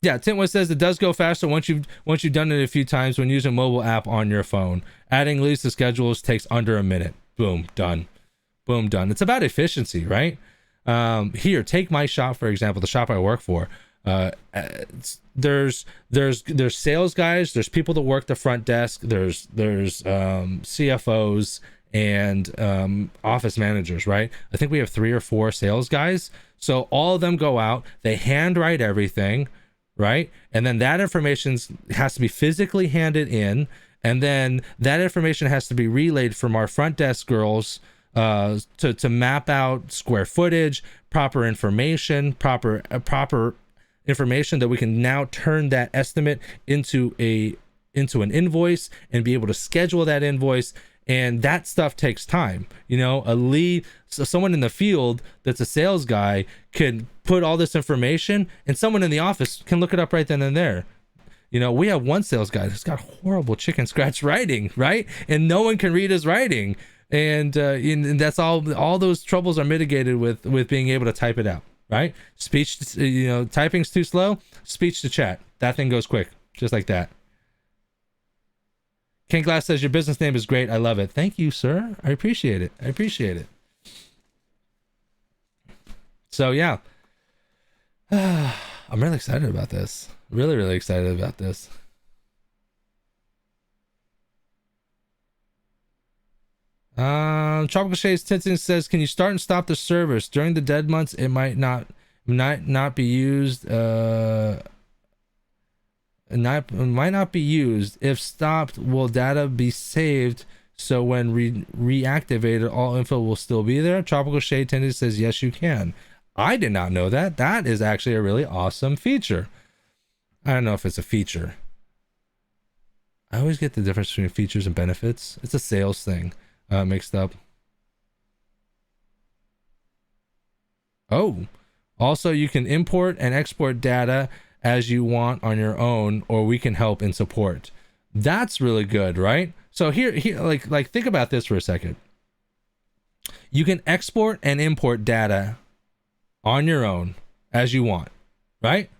Speaker 1: Yeah, TintWiz says it does go faster once you've done it a few times when using a mobile app on your phone. Adding leads to schedules takes under a minute. Boom, done. Boom, done. It's about efficiency, right? Here, take my shop for example, the shop I work for. There's sales guys, there's people that work the front desk, there's CFOs and office managers, right? I think we have 3 or 4 sales guys. So all of them go out, they handwrite everything, right? And then that information has to be physically handed in. And then that information has to be relayed from our front desk girls to map out square footage, proper information that we can now turn that estimate into an invoice and be able to schedule that invoice. And that stuff takes time. A lead, so someone in the field that's a sales guy can put all this information, and someone in the office can look it up right then and there. We have one sales guy that's got horrible chicken scratch writing, right? And no one can read his writing. And that's all those troubles are mitigated with being able to type it out, right? Speech, typing's too slow, speech to chat. That thing goes quick, just like that. Ken Glass says, your business name is great. I love it. Thank you, sir. I appreciate it. So, yeah. I'm really excited about this. Really excited about this. Tropical Shades Tinting says, can you start and stop the service during the dead months? It might not be used. It might not be used. If stopped, will data be saved? So when reactivated, all info will still be there. Tropical Shade Tinting says, yes, you can. I did not know that. That is actually a really awesome feature. I don't know if it's a feature. I always get the difference between features and benefits. It's a sales thing mixed up. Oh, also you can import and export data as you want on your own, or we can help in support. That's really good, right? So here like think about this for a second. You can export and import data on your own as you want, right?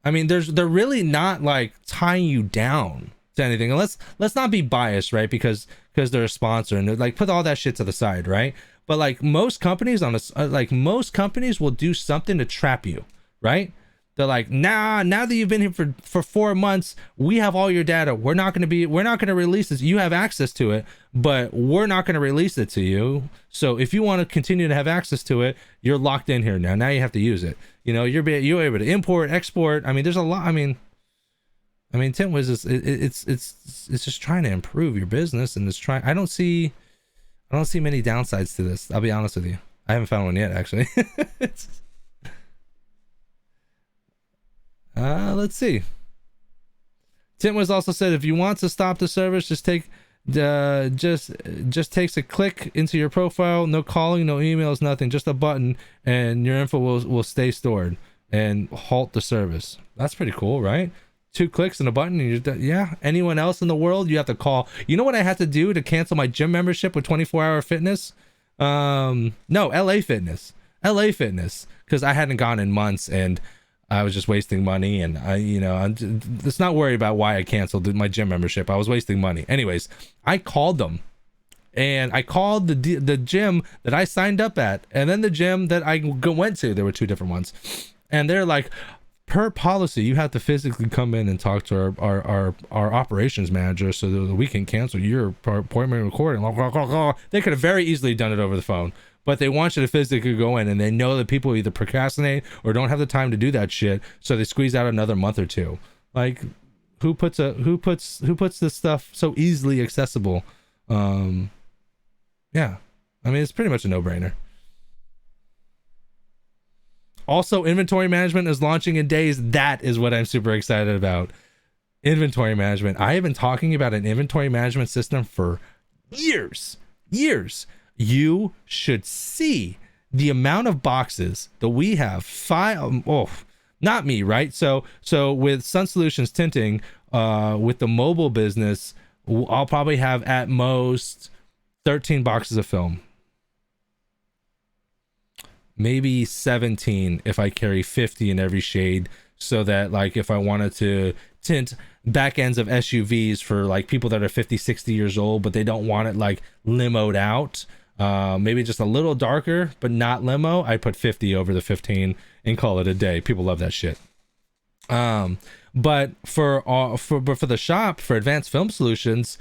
Speaker 1: I mean, they're really not like tying you down to anything. And let's not be biased, right? Because they're a sponsor and they're like, put all that shit to the side, right? But like most companies most companies will do something to trap you, right? They're like, nah, now that you've been here for 4 months, we have all your data. We're not going to release this. You have access to it, but we're not going to release it to you. So if you want to continue to have access to it, you're locked in here now. Now you have to use it. You're able to import, export. I mean, there's a lot. I mean, TintWiz is it's just trying to improve your business, and I don't see many downsides to this. I'll be honest with you. I haven't found one yet, actually. Let's see. TintWiz also said, if you want to stop the service, just takes a click into your profile. No calling, no emails, nothing. Just a button, and your info will stay stored. and halt the service. That's pretty cool, right? 2 clicks and a button and you're done. Yeah. Anyone else in the world you have to call? You know what I had to do to cancel my gym membership with 24-hour fitness? No, LA Fitness. LA Fitness, because I hadn't gone in months and I was just wasting money, and I'm just not worried about why I canceled my gym membership. I was wasting money. Anyways, I called them, and I called the gym that I signed up at, and then the gym that I went to. There were 2 different ones, and they're like, per policy, you have to physically come in and talk to our operations manager so that we can cancel your appointment recording. They could have very easily done it over the phone, but they want you to physically go in, and they know that people either procrastinate or don't have the time to do that shit, so they squeeze out another month or 2. Like, who puts this stuff so easily accessible? Yeah, I mean, it's pretty much a no-brainer. Also, inventory management is launching in days. That is what I'm super excited about. Inventory management. I have been talking about an inventory management system for years. You should see the amount of boxes that we have. Not me, right? So with Sun Solutions Tinting, with the mobile business, I'll probably have at most 13 boxes of film. Maybe 17 if I carry 50 in every shade, so that like if I wanted to tint back ends of SUVs for like people that are 50, 60 years old, but they don't want it like limoed out, maybe just a little darker but not limo, I put 50 over the 15 and call it a day. People love that shit. But for the shop, for Advanced Film Solutions,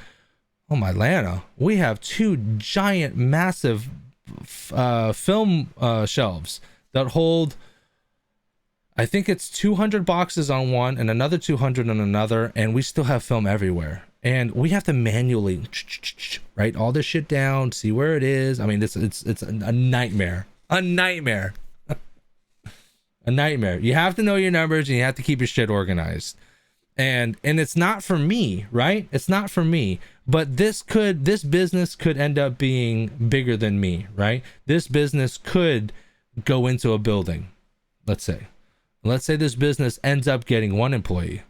Speaker 1: oh my Lana, we have 2 giant massive film shelves that hold, I think it's 200 boxes on one and another 200 on another, and we still have film everywhere, and we have to manually write all this shit down, see where it is. I mean, it's a nightmare. A nightmare. You have to know your numbers, and you have to keep your shit organized. And it's not for me, right? It's not for me, but this business could end up being bigger than me, right? This business could go into a building. Let's say this business ends up getting 1 employee,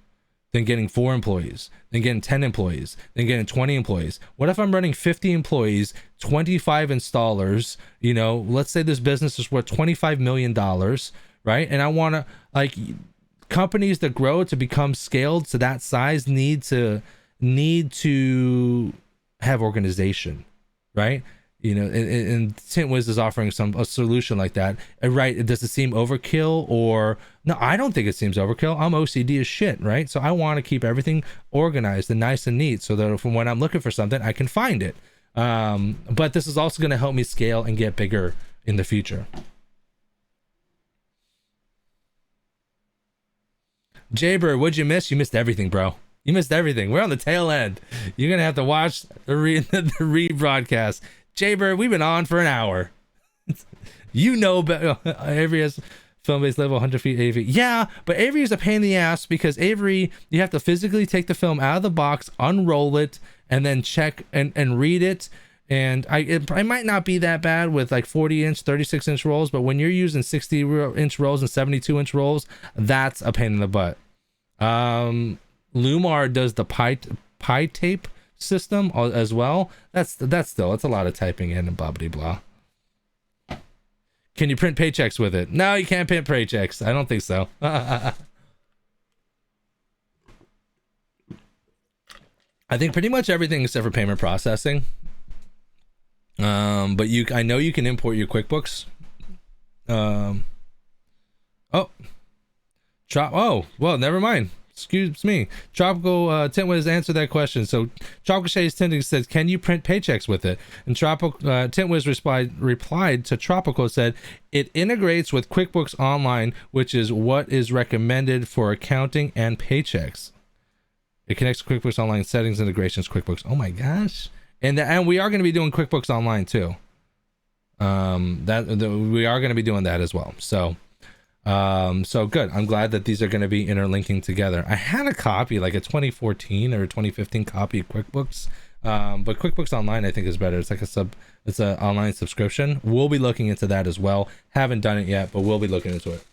Speaker 1: then getting 4 employees, then getting 10 employees, then getting 20 employees. What if I'm running 50 employees, 25 installers? Let's say this business is worth $25 million, right? And I want to, like, companies that grow to become scaled to that size need to have organization, right? And TintWiz is offering a solution like that, right? Does it seem overkill? Or no, I don't think it seems overkill. I'm OCD as shit, right? So I want to keep everything organized and nice and neat, so that when I'm looking for something, I can find it. But this is also going to help me scale and get bigger in the future. Jaybird, what'd you miss? You missed everything, bro. You missed everything. We're on the tail end. You're gonna have to watch the rebroadcast. Jaybird, we've been on for an hour. Avery has film-based level 100 feet Avery. Yeah, but Avery is a pain in the ass, because Avery, you have to physically take the film out of the box, unroll it, and then check and read it. And I might not be that bad with like 40-inch, 36-inch rolls, but when you're using 60-inch rolls and 72-inch rolls, that's a pain in the butt. Lumar does the pie tape system as well. That's a lot of typing in and blah blah blah. Can you print paychecks with it? No, you can't print paychecks. I don't think so. I think pretty much everything except for payment processing. But I know you can import your QuickBooks. Well, never mind. Excuse me. Tropical TintWiz answered that question. So Tropical Shades Tinting says, can you print paychecks with it? And Tropical TintWiz replied to Tropical, said, it integrates with QuickBooks Online, which is what is recommended for accounting and paychecks. It connects to QuickBooks Online settings, integrations, QuickBooks. Oh my gosh. And we are going to be doing QuickBooks Online too. We are going to be doing that as well. So good. I'm glad that these are going to be interlinking together. I had a copy, like a 2014 or 2015 copy of QuickBooks, but QuickBooks Online I think is better. It's like it's an online subscription. We'll be looking into that as well. Haven't done it yet, but we'll be looking into it.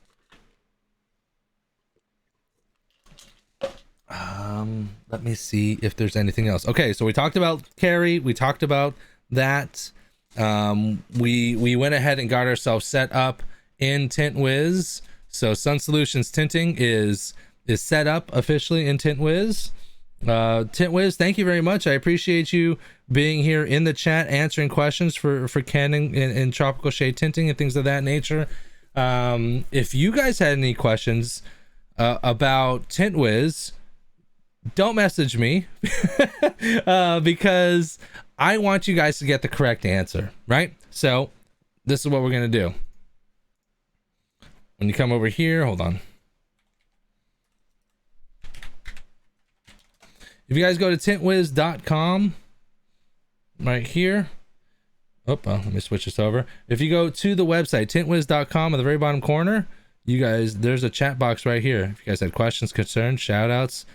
Speaker 1: Let me see if there's anything else. Okay, so we talked about Carrie, we talked about that. We went ahead and got ourselves set up in Tint Wiz. So Sun Solutions Tinting is set up officially in Tint Wiz. Tint Wiz, thank you very much. I appreciate you being here in the chat, answering questions for Ken and tropical shade tinting and things of that nature. If you guys had any questions about Tint Wiz, don't message me because I want you guys to get the correct answer, right? So this is what we're gonna do. When you come over here, hold on. If you guys go to tintwiz.com right here. Let me switch this over. If you go to the website, tintwiz.com, at the very bottom corner, you guys, there's a chat box right here. If you guys had questions, concerns, shout outs,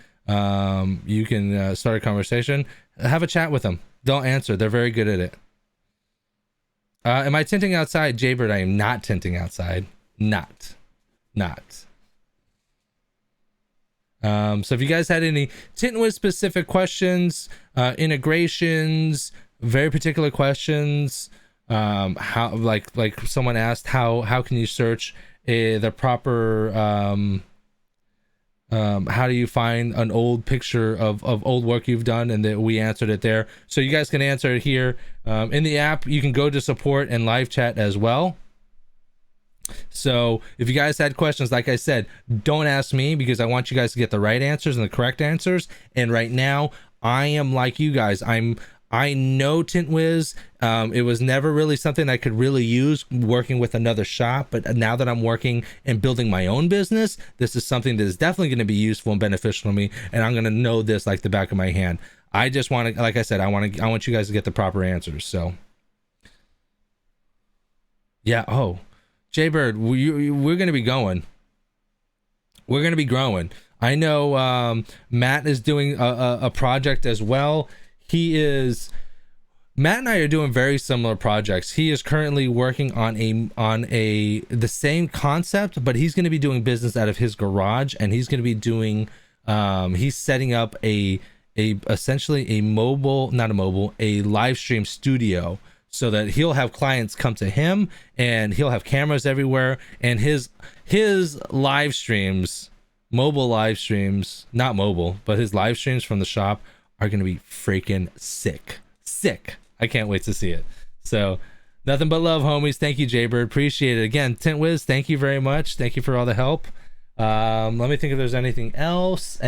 Speaker 1: you can start a conversation. Have a chat with them. Don't answer. They're very good at it. Am I tinting outside? Jaybird, I am not tinting outside. Not. So if you guys had any TintWiz specific questions, integrations, very particular questions, how like someone asked how can you search the proper how do you find an old picture of old work you've done, and that we answered it there. So you guys can answer it here in the app. You can go to support and live chat as well. So if you guys had questions, like I said, don't ask me, because I want you guys to get the right answers and the correct answers. And right now I am like you guys. I know Tint Wiz. It was never really something I could really use working with another shop, but now that I'm working and building my own business, this is something that is definitely going to be useful and beneficial to me, and I'm going to know this like the back of my hand. I just want to, like I said, I want you guys to get the proper answers. So yeah. Oh, Jaybird, we're going to be going. We're going to be growing. I know Matt is doing a project as well. Matt and I are doing very similar projects. He is currently working on the same concept, but he's going to be doing business out of his garage, and he's going to be doing he's setting up essentially a live stream studio, so that he'll have clients come to him, and he'll have cameras everywhere, and his live streams, mobile live streams, not mobile, but his live streams from the shop are going to be freaking sick. I can't wait to see it. So nothing but love, homies. Thank you, Jaybird. Appreciate it. Again, Tint Wiz, thank you very much. Thank you for all the help. Let me think if there's anything else.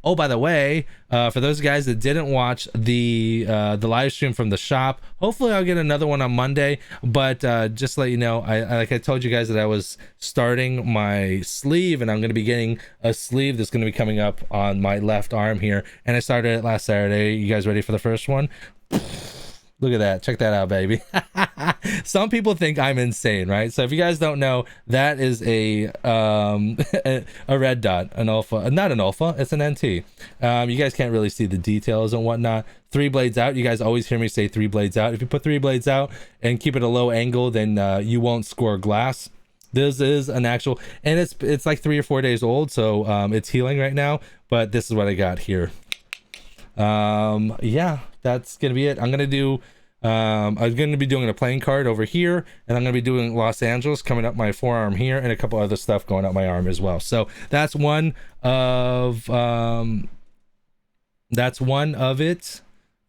Speaker 1: Oh, by the way, for those guys that didn't watch the live stream from the shop, hopefully I'll get another one on Monday. But just to let you know, I told you guys that I was starting my sleeve, and I'm going to be getting a sleeve that's going to be coming up on my left arm here, and I started it last Saturday. You guys ready for the first one? Look at that. Check that out, baby. Some people think I'm insane, right? So if you guys don't know, that is a red dot, an alpha, not an alpha, it's an NT. You guys can't really see the details and whatnot. 3 blades out. You guys always hear me say 3 blades out. If you put 3 blades out and keep it a low angle, then you won't score glass. This is an actual, and it's like 3 or 4 days old, so it's healing right now, but this is what I got here. Yeah, that's gonna be it. I'm gonna be doing a playing card over here, and I'm gonna be doing Los Angeles coming up my forearm here, and a couple other stuff going up my arm as well. So that's one of it,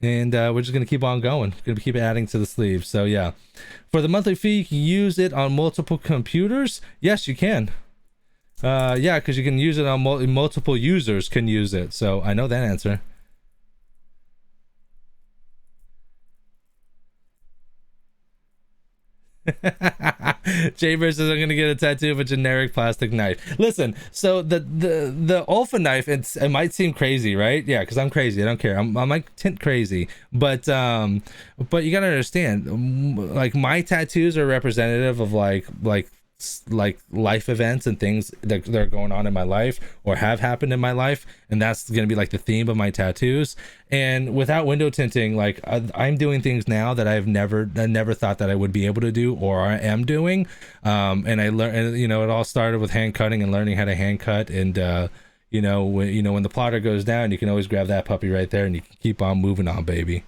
Speaker 1: and we're just gonna keep on going. Gonna keep adding to the sleeve. So yeah, for the monthly fee, you can use it on multiple computers. Yes, you can. Yeah, because you can use it on multiple users can use it. So I know that answer. Jaybird says I'm gonna get a tattoo of a generic plastic knife. Listen, so the Olfa knife, it might seem crazy, right? Yeah, because I'm crazy. I don't care. I'm like tint crazy, but you gotta understand, like my tattoos are representative of like life events and things that are going on in my life or have happened in my life, and that's going to be like the theme of my tattoos. And without window tinting, like I'm doing things now that I never thought that I would be able to do, or I am doing. And I learned, and it all started with hand cutting and learning how to hand cut, and when the plotter goes down, you can always grab that puppy right there and you can keep on moving on, baby.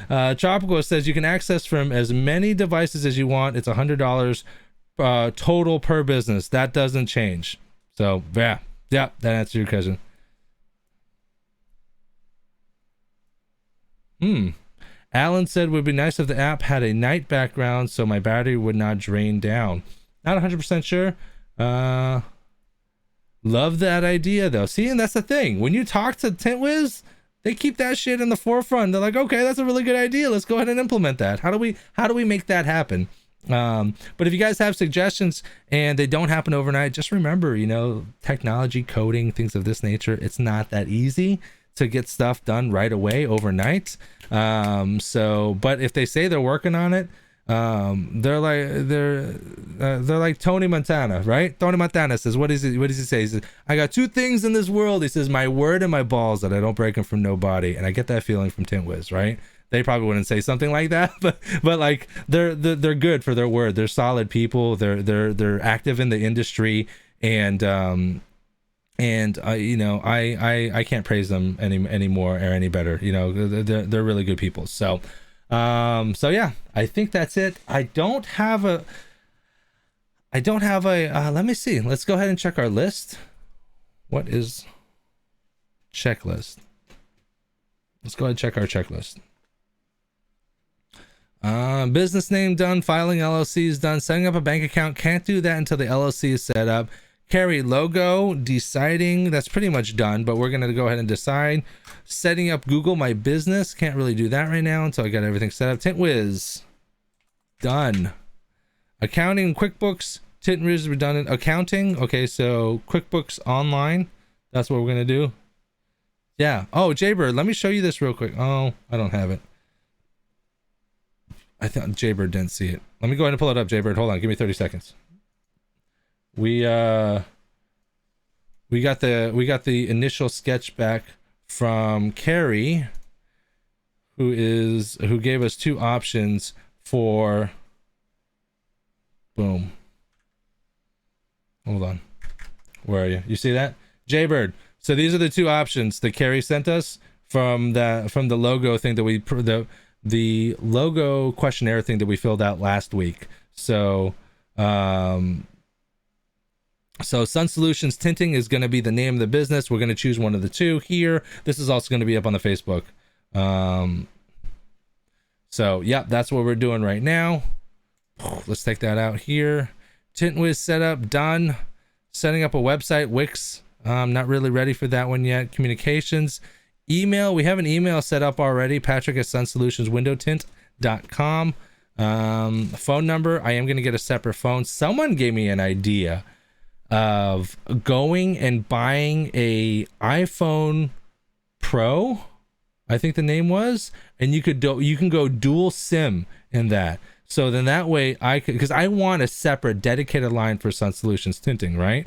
Speaker 1: Tropical says you can access from as many devices as you want. It's $100 total per business. That doesn't change. So yeah, that answers your question. Alan said would be nice if the app had a night background so my battery would not drain down. Not 100% sure. Love that idea though. See, and that's the thing. When you talk to TintWiz, they keep that shit in the forefront. They're like, okay, that's a really good idea. Let's go ahead and implement that. How do we make that happen? But if you guys have suggestions and they don't happen overnight, just remember, technology, coding, things of this nature, it's not that easy to get stuff done right away overnight. But if they say they're working on it, they're like Tony Montana, right? Tony Montana says, what does he say? He says, I got two things in this world. He says, my word and my balls, that I don't break them from nobody. And I get that feeling from TintWiz, right? They probably wouldn't say something like that, but like they're good for their word. They're solid people. They're active in the industry, and I can't praise them anymore or any better. They're really good people. So yeah, I think that's it. I don't have a let me see. Let's go ahead and check our list. What is checklist? Let's go ahead and check our checklist. Business name done, filing LLC is done, setting up a bank account, can't do that until the LLC is set up. Carry logo, deciding, that's pretty much done, but we're going to go ahead and decide. Setting up Google My Business, can't really do that right now until I got everything set up. TintWiz, done. Accounting, QuickBooks, TintWiz redundant. Accounting, okay, so QuickBooks Online, that's what we're going to do. Yeah, oh, Jaybird, let me show you this real quick. Oh, I don't have it. I thought Jaybird didn't see it. Let me go ahead and pull it up, Jaybird. Hold on, give me 30 seconds. We got the initial sketch back from Carrie, who gave us two options for boom. Hold on. Where are you? You see that? Jaybird. So these are the two options that Carrie sent us from the logo thing that the logo questionnaire thing that we filled out last week. So Sun Solutions Tinting is going to be the name of the business. We're going to choose one of the two here. This is also going to be up on the Facebook. So yeah, that's what we're doing right now. Let's take that out here. TintWiz setup done. Setting up a website, Wix. I'm not really ready for that one yet. Communications. Email, we have an email set up already, patrick@sunsolutionswindowtint.com. Phone number, I am going to get a separate phone. Someone gave me an idea of going and buying a iPhone Pro, I think the name was, and you can go dual SIM in that. So then that way because I want a separate dedicated line for Sun Solutions Tinting, right?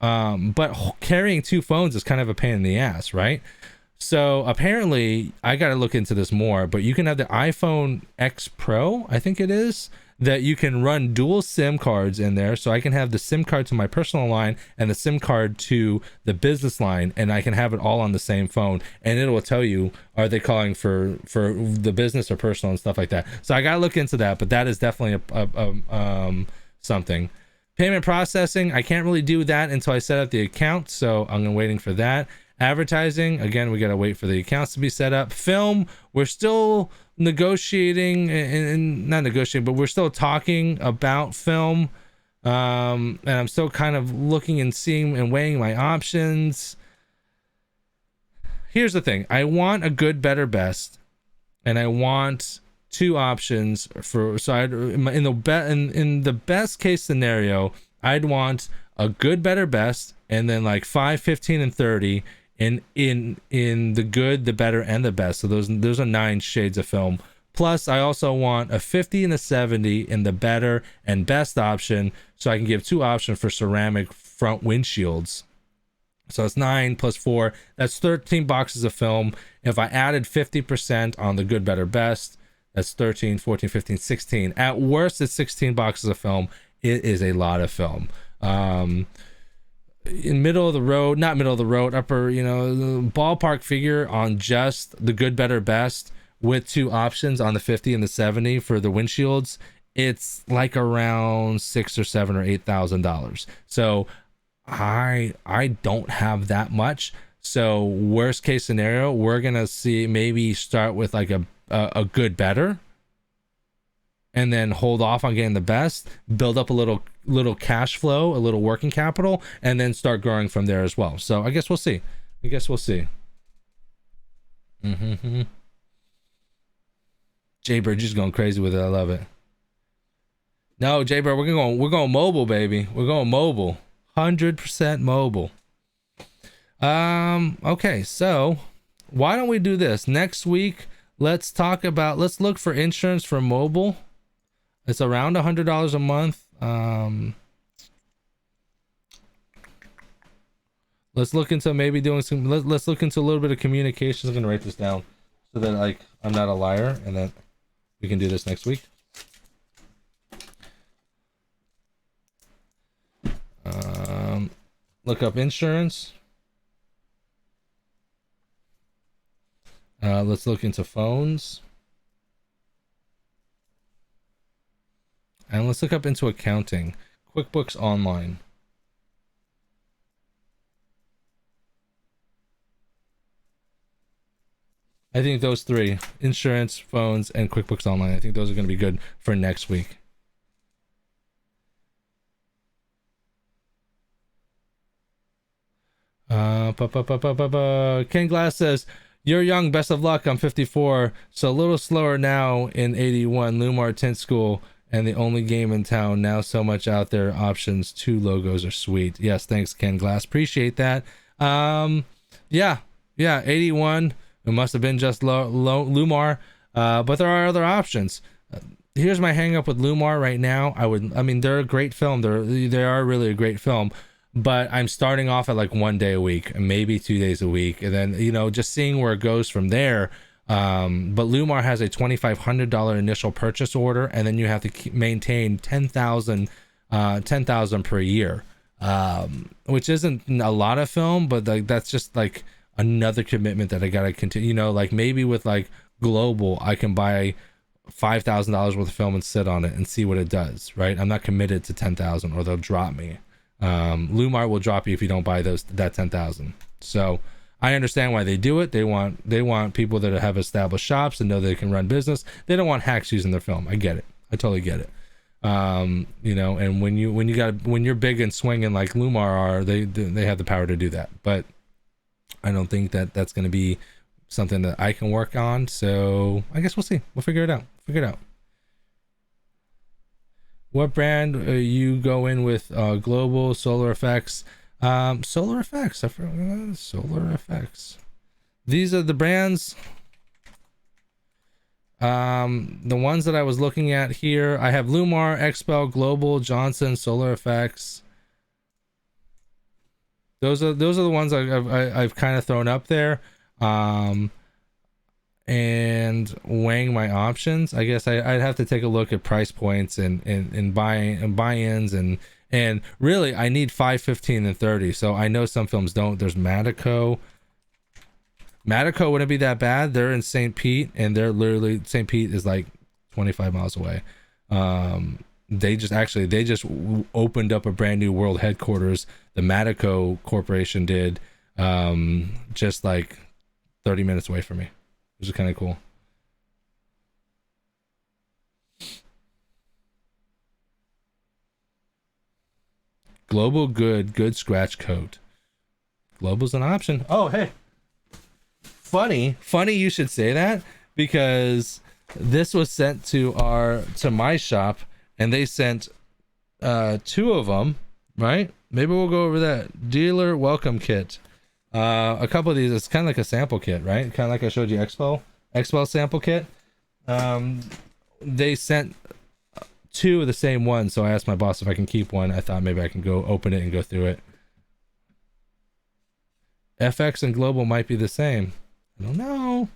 Speaker 1: But carrying two phones is kind of a pain in the ass, right? So apparently I got to look into this more, but you can have the iPhone X Pro, I think it is, that you can run dual SIM cards in there. So I can have the SIM card to my personal line and the SIM card to the business line, and I can have it all on the same phone, and it will tell you, are they calling for the business or personal and stuff like that. So I got to look into that, but that is definitely something. Payment processing, I can't really do that until I set up the account, so I'm waiting for that. Advertising, again, we got to wait for the accounts to be set up. Film, we're still negotiating and not negotiating, but we're still talking about film. And I'm still kind of looking and seeing and weighing my options. Here's the thing. I want a good, better, best, and I want two options for, so in the best case scenario, I'd want a good, better, best, and then like 5, 15, and 30 in the good, the better, and the best. So those are 9 shades of film. Plus I also want a 50 and a 70 in the better and best option, so I can give 2 options for ceramic front windshields. So it's 9 plus 4, that's 13 boxes of film. If I added 50% on the good, better, best, that's 13, 14, 15, 16. At worst, it's 16 boxes of film. It is a lot of film. in middle of the road, not middle of the road, upper, ballpark figure on just the good, better, best with two options on the 50 and the 70 for the windshields, it's like around $6,000 or $7,000 or $8,000. So I don't have that much. So worst case scenario, we're gonna see maybe start with like a good, better, and then hold off on getting the best, build up a little cash flow, a little working capital, and then start growing from there as well. So I guess we'll see. Mm-hmm. Jaybird just going crazy with it. I love it. No, Jaybird, we're going mobile, baby. We're going mobile. 100% mobile. Okay, so why don't we do this next week? Let's look for insurance for mobile. It's around $100 a month. Let's look into maybe doing some. Let's look into a little bit of communications. I'm gonna write this down so that like I'm not a liar, and that we can do this next week. Look up insurance. Let's look into phones. And let's look up into accounting. QuickBooks Online. I think those three, insurance, phones, and QuickBooks Online, I think those are going to be good for next week. Ken Glass says, "You're young, best of luck. I'm 54, so a little slower now in 81. Lumar Tint School, and the only game in town. Now so much out there. Options. 2 logos are sweet." Yes, thanks, Ken Glass. Appreciate that. Yeah, 81. It must have been just Lumar, but there are other options. Here's my hang up with Lumar right now. I mean, they're a great film. They are really a great film. But I'm starting off at like 1 day a week, maybe 2 days a week, and then just seeing where it goes from there. But Lumar has a $2,500 initial purchase order, and then you have to maintain 10,000 per year, which isn't a lot of film, but like that's just like another commitment that I gotta continue. Like maybe with like Global, I can buy $5,000 worth of film and sit on it and see what it does. Right? I'm not committed to 10,000, or they'll drop me. Lumar will drop you if you don't buy that 10,000. So I understand why they do it. They want people that have established shops and know they can run business. They don't want hacks using their film. I get it. I totally get it. And when you're big and swinging like Lumar are, they have the power to do that. But I don't think that's going to be something that I can work on. So I guess we'll see. We'll figure it out. What brand you go in with? Global, Solar Effects. Solar Effects. I forgot. Solar Effects. These are the brands. The ones that I was looking at here. I have Lumar, Expel, Global, Johnson, Solar Effects. Those are the ones I've kind of thrown up there. And weighing my options, I guess I'd have to take a look at price points and buy-ins and really I need 5, 15, and 30. So I know some films don't. There's Matico wouldn't be that bad. They're in St. Pete, and they're literally, St. Pete is like 25 miles away. They just opened up a brand new world headquarters. The Matico Corporation did, just like 30 minutes away from me, which is kind of cool. Global good scratch coat. Global's an option. Oh, hey. Funny you should say that, because this was sent to my shop, and they sent 2 of them, right? Maybe we'll go over that. Dealer welcome kit. A couple of these, it's kind of like a sample kit, right? Kind of like I showed you Expo sample kit. They sent 2 of the same one, so I asked my boss if I can keep one. I thought maybe I can go open it and go through it. FX and Global might be the same. I don't know.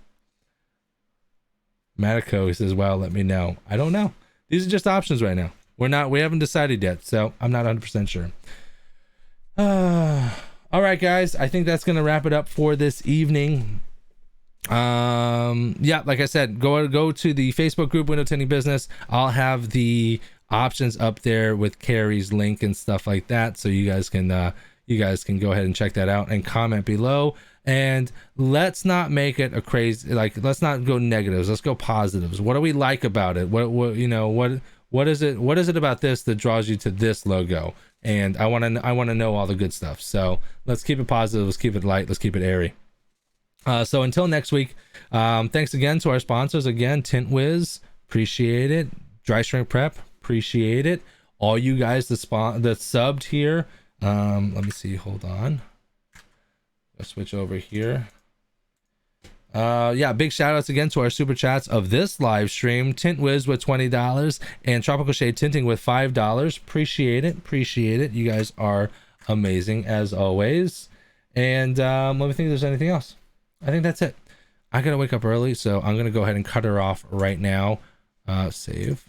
Speaker 1: Matico, he says, "Well, let me know." I don't know. These are just options right now. We haven't decided yet, so I'm not 100% sure. All right, guys, I think that's gonna wrap it up for this evening. Yeah, like I said, go to the Facebook group, Window Tinting Business. I'll have the options up there with Carrie's link and stuff like that, so you guys can go ahead and check that out and comment below. And let's not make it a crazy, like, let's not go negatives, let's go positives. What do we like about it? What is it about this that draws you to this logo? And I want to know all the good stuff. So let's keep it positive, let's keep it light, let's keep it airy. So until next week, thanks again to our sponsors. Again, Tint Wiz, appreciate it. Dry Shrink Prep, appreciate it. All you guys that subbed here. Let me see, hold on. Let's switch over here. Yeah, big shout outs again to our super chats of this live stream. Tint Wiz with $20 and Tropical Shade Tinting with $5. Appreciate it. You guys are amazing as always. And let me think if there's anything else. I think that's it. I gotta wake up early, so I'm gonna go ahead and cut her off right now. Save.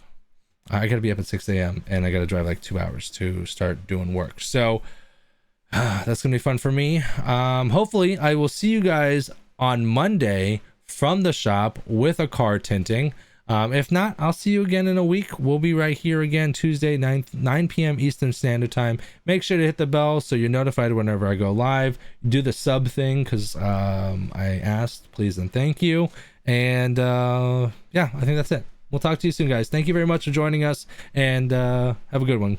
Speaker 1: I gotta be up at 6 a.m. and I gotta drive like 2 hours to start doing work. So that's gonna be fun for me. Hopefully I will see you guys on Monday from the shop with a car tinting. If not, I'll see you again in a week. We'll be right here again Tuesday, 9 p.m. Eastern Standard Time. Make sure to hit the bell so you're notified whenever I go live. Do the sub thing because I asked, please and thank you. And yeah, I think that's it. We'll talk to you soon, guys. Thank you very much for joining us, and have a good one.